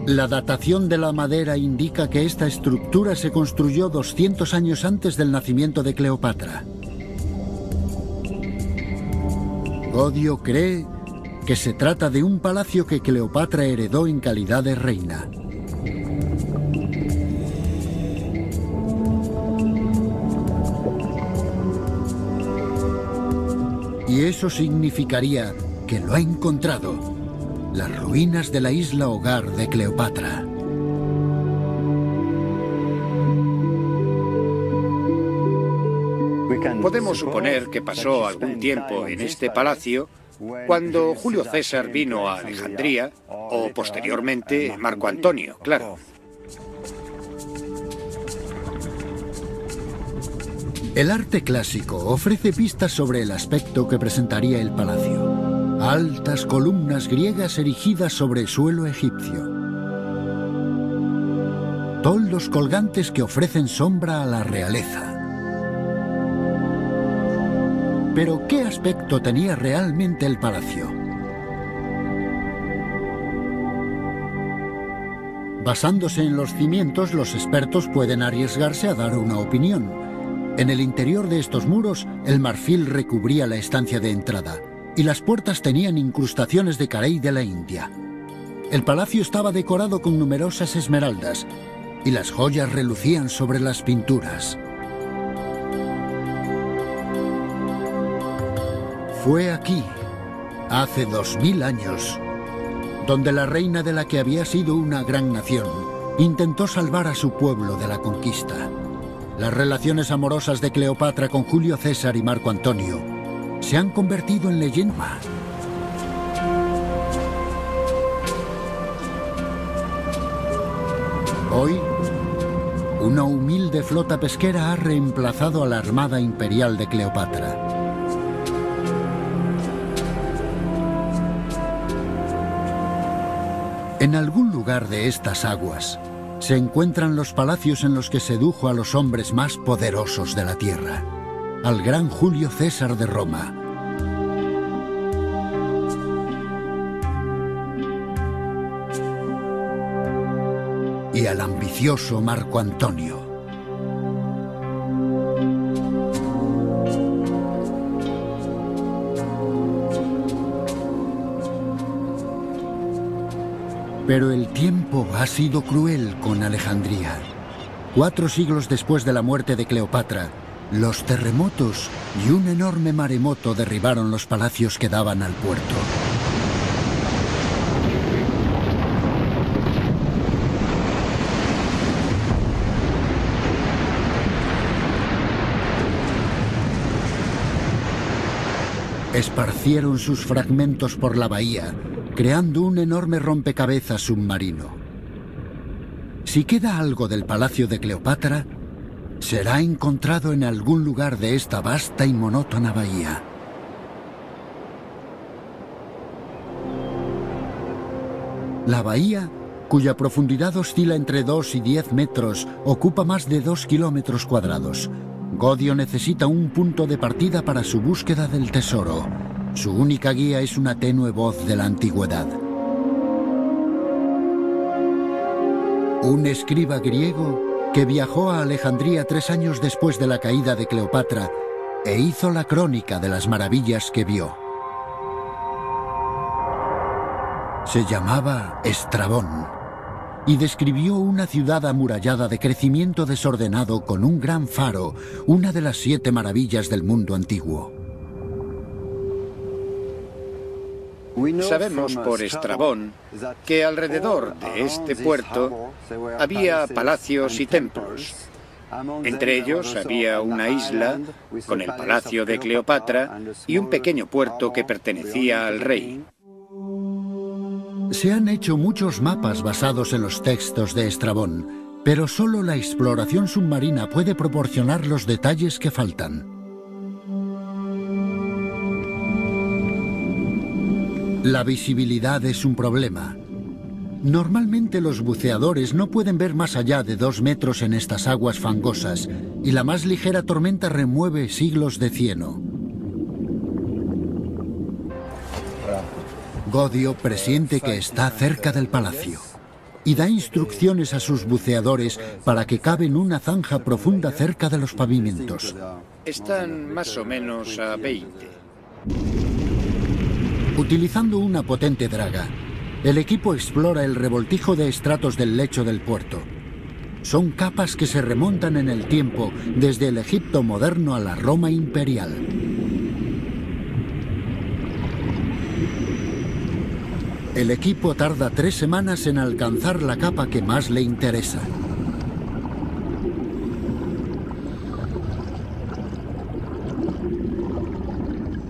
La datación de la madera indica que esta estructura se construyó 200 años antes del nacimiento de Cleopatra. Godio cree que se trata de un palacio que Cleopatra heredó en calidad de reina. Y eso significaría que lo ha encontrado. Las ruinas de la isla hogar de Cleopatra. Podemos suponer que pasó algún tiempo en este palacio cuando Julio César vino a Alejandría, o posteriormente Marco Antonio, claro. El arte clásico ofrece pistas sobre el aspecto que presentaría el palacio. Altas columnas griegas erigidas sobre suelo egipcio. Toldos colgantes que ofrecen sombra a la realeza. Pero, ¿qué aspecto tenía realmente el palacio? Basándose en los cimientos, los expertos pueden arriesgarse a dar una opinión. En el interior de estos muros, el marfil recubría la estancia de entrada. y las puertas tenían incrustaciones de carey de la India. El palacio estaba decorado con numerosas esmeraldas y las joyas relucían sobre las pinturas. Fue aquí, hace 2000 años, donde la reina de la que había sido una gran nación intentó salvar a su pueblo de la conquista. Las relaciones amorosas de Cleopatra con Julio César y Marco Antonio se han convertido en leyenda. Hoy, una humilde flota pesquera ha reemplazado a la armada imperial de Cleopatra. En algún lugar de estas aguas se encuentran los palacios en los que sedujo a los hombres más poderosos de la tierra, al gran Julio César de Roma. Y al ambicioso Marco Antonio. Pero el tiempo ha sido cruel con Alejandría. 4 siglos después de la muerte de Cleopatra, los terremotos y un enorme maremoto derribaron los palacios que daban al puerto. Esparcieron sus fragmentos por la bahía, creando un enorme rompecabezas submarino. Si queda algo del palacio de Cleopatra, será encontrado en algún lugar de esta vasta y monótona bahía. La bahía, cuya profundidad oscila entre 2 y 10 metros, ocupa más de 2 kilómetros cuadrados. Godio necesita un punto de partida para su búsqueda del tesoro. Su única guía es una tenue voz de la antigüedad. Un escriba griego que viajó a Alejandría 3 años después de la caída de Cleopatra e hizo la crónica de las maravillas que vio. Se llamaba Estrabón y describió una ciudad amurallada de crecimiento desordenado con un gran faro, una de las 7 maravillas del mundo antiguo. Sabemos por Estrabón que alrededor de este puerto había palacios y templos. Entre ellos había una isla con el palacio de Cleopatra y un pequeño puerto que pertenecía al rey. Se han hecho muchos mapas basados en los textos de Estrabón, pero solo la exploración submarina puede proporcionar los detalles que faltan. La visibilidad es un problema. Normalmente los buceadores no pueden ver más allá de 2 metros en estas aguas fangosas, y la más ligera tormenta remueve siglos de cieno. Godio presiente que está cerca del palacio y da instrucciones a sus buceadores para que caven una zanja profunda cerca de los pavimentos. Están más o menos a 20. Utilizando una potente draga, el equipo explora el revoltijo de estratos del lecho del puerto. Son capas que se remontan en el tiempo desde el Egipto moderno a la Roma imperial. El equipo tarda 3 semanas en alcanzar la capa que más le interesa.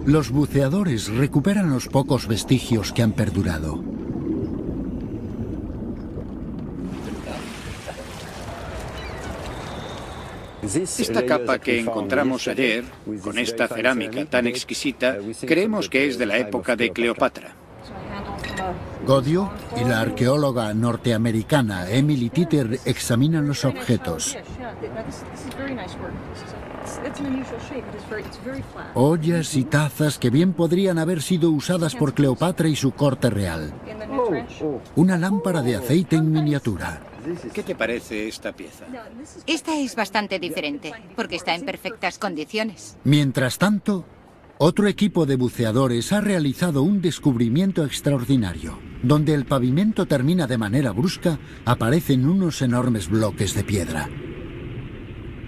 Los buceadores recuperan los pocos vestigios que han perdurado. Esta capa que encontramos ayer, con esta cerámica tan exquisita, creemos que es de la época de Cleopatra. Godio y la arqueóloga norteamericana Emily Titter examinan los objetos. Ollas y tazas que bien podrían haber sido usadas por Cleopatra y su corte real. Una lámpara de aceite en miniatura. ¿Qué te parece esta pieza? Esta es bastante diferente, porque está en perfectas condiciones. Mientras tanto, Otro equipo de buceadores ha realizado un descubrimiento extraordinario. Donde el pavimento termina de manera brusca, aparecen unos enormes bloques de piedra.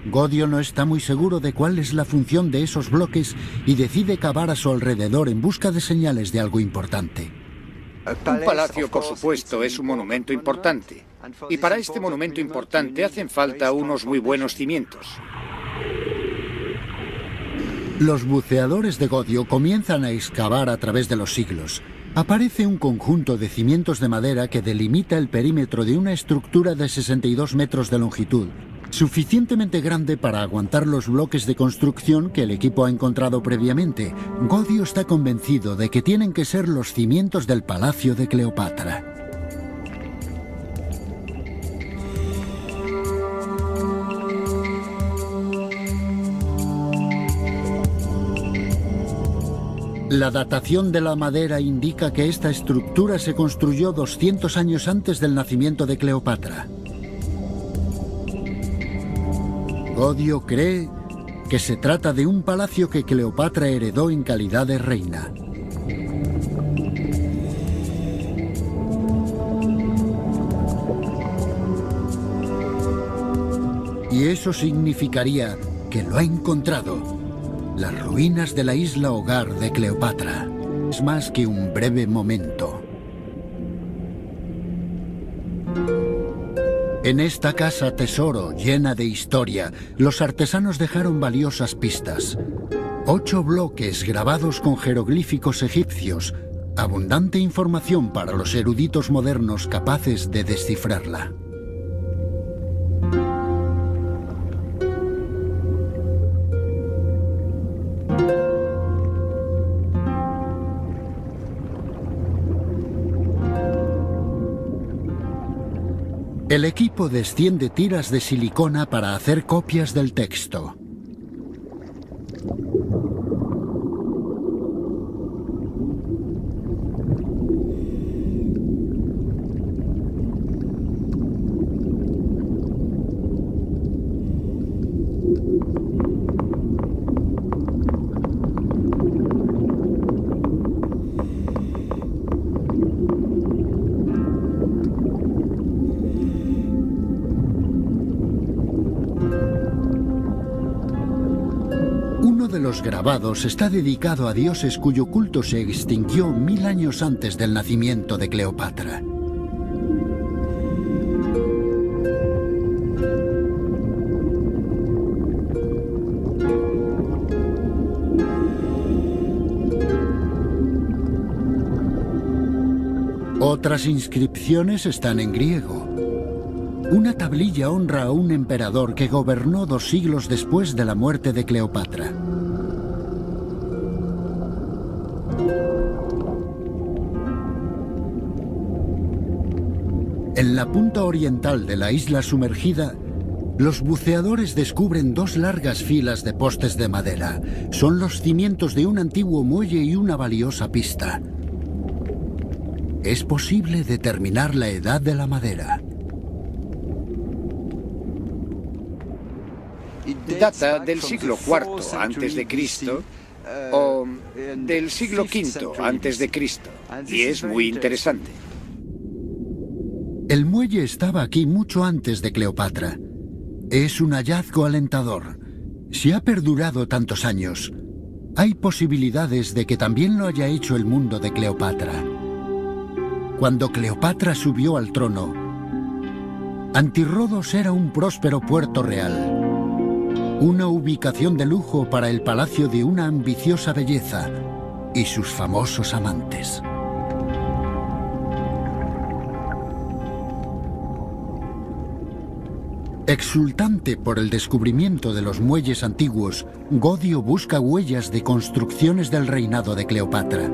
Godio no está muy seguro de cuál es la función de esos bloques y decide cavar a su alrededor en busca de señales de algo importante. Un palacio, por supuesto, es un monumento importante. Y para este monumento importante hacen falta unos muy buenos cimientos. Los buceadores de Godio comienzan a excavar a través de los siglos. Aparece un conjunto de cimientos de madera que delimita el perímetro de una estructura de 62 metros de longitud, suficientemente grande para aguantar los bloques de construcción que el equipo ha encontrado previamente. Godio está convencido de que tienen que ser los cimientos del Palacio de Cleopatra. La datación de la madera indica que esta estructura se construyó 200 años antes del nacimiento de Cleopatra. Godio cree que se trata de un palacio que Cleopatra heredó en calidad de reina. Y eso significaría que lo ha encontrado. Las ruinas de la isla hogar de Cleopatra. Es más que un breve momento. En esta casa tesoro llena de historia, los artesanos dejaron valiosas pistas. 8 bloques grabados con jeroglíficos egipcios. Abundante información para los eruditos modernos capaces de descifrarla. El equipo desciende tiras de silicona para hacer copias del texto. Los grabados está dedicado a dioses cuyo culto se extinguió 1000 años antes del nacimiento de Cleopatra. Otras inscripciones están en griego. Una tablilla honra a un emperador que gobernó 2 siglos después de la muerte de Cleopatra. En la punta oriental de la isla sumergida, los buceadores descubren 2 largas filas de postes de madera. Son los cimientos de un antiguo muelle y una valiosa pista. Es posible determinar la edad de la madera. Data del siglo IV antes de Cristo o del siglo V antes de Cristo, y es muy interesante. El muelle estaba aquí mucho antes de Cleopatra. Es un hallazgo alentador. Si ha perdurado tantos años, hay posibilidades de que también lo haya hecho el mundo de Cleopatra. Cuando Cleopatra subió al trono, Antirrodos era un próspero puerto real. Una ubicación de lujo para el palacio de una ambiciosa belleza y sus famosos amantes. Exultante por el descubrimiento de los muelles antiguos, Godio busca huellas de construcciones del reinado de Cleopatra.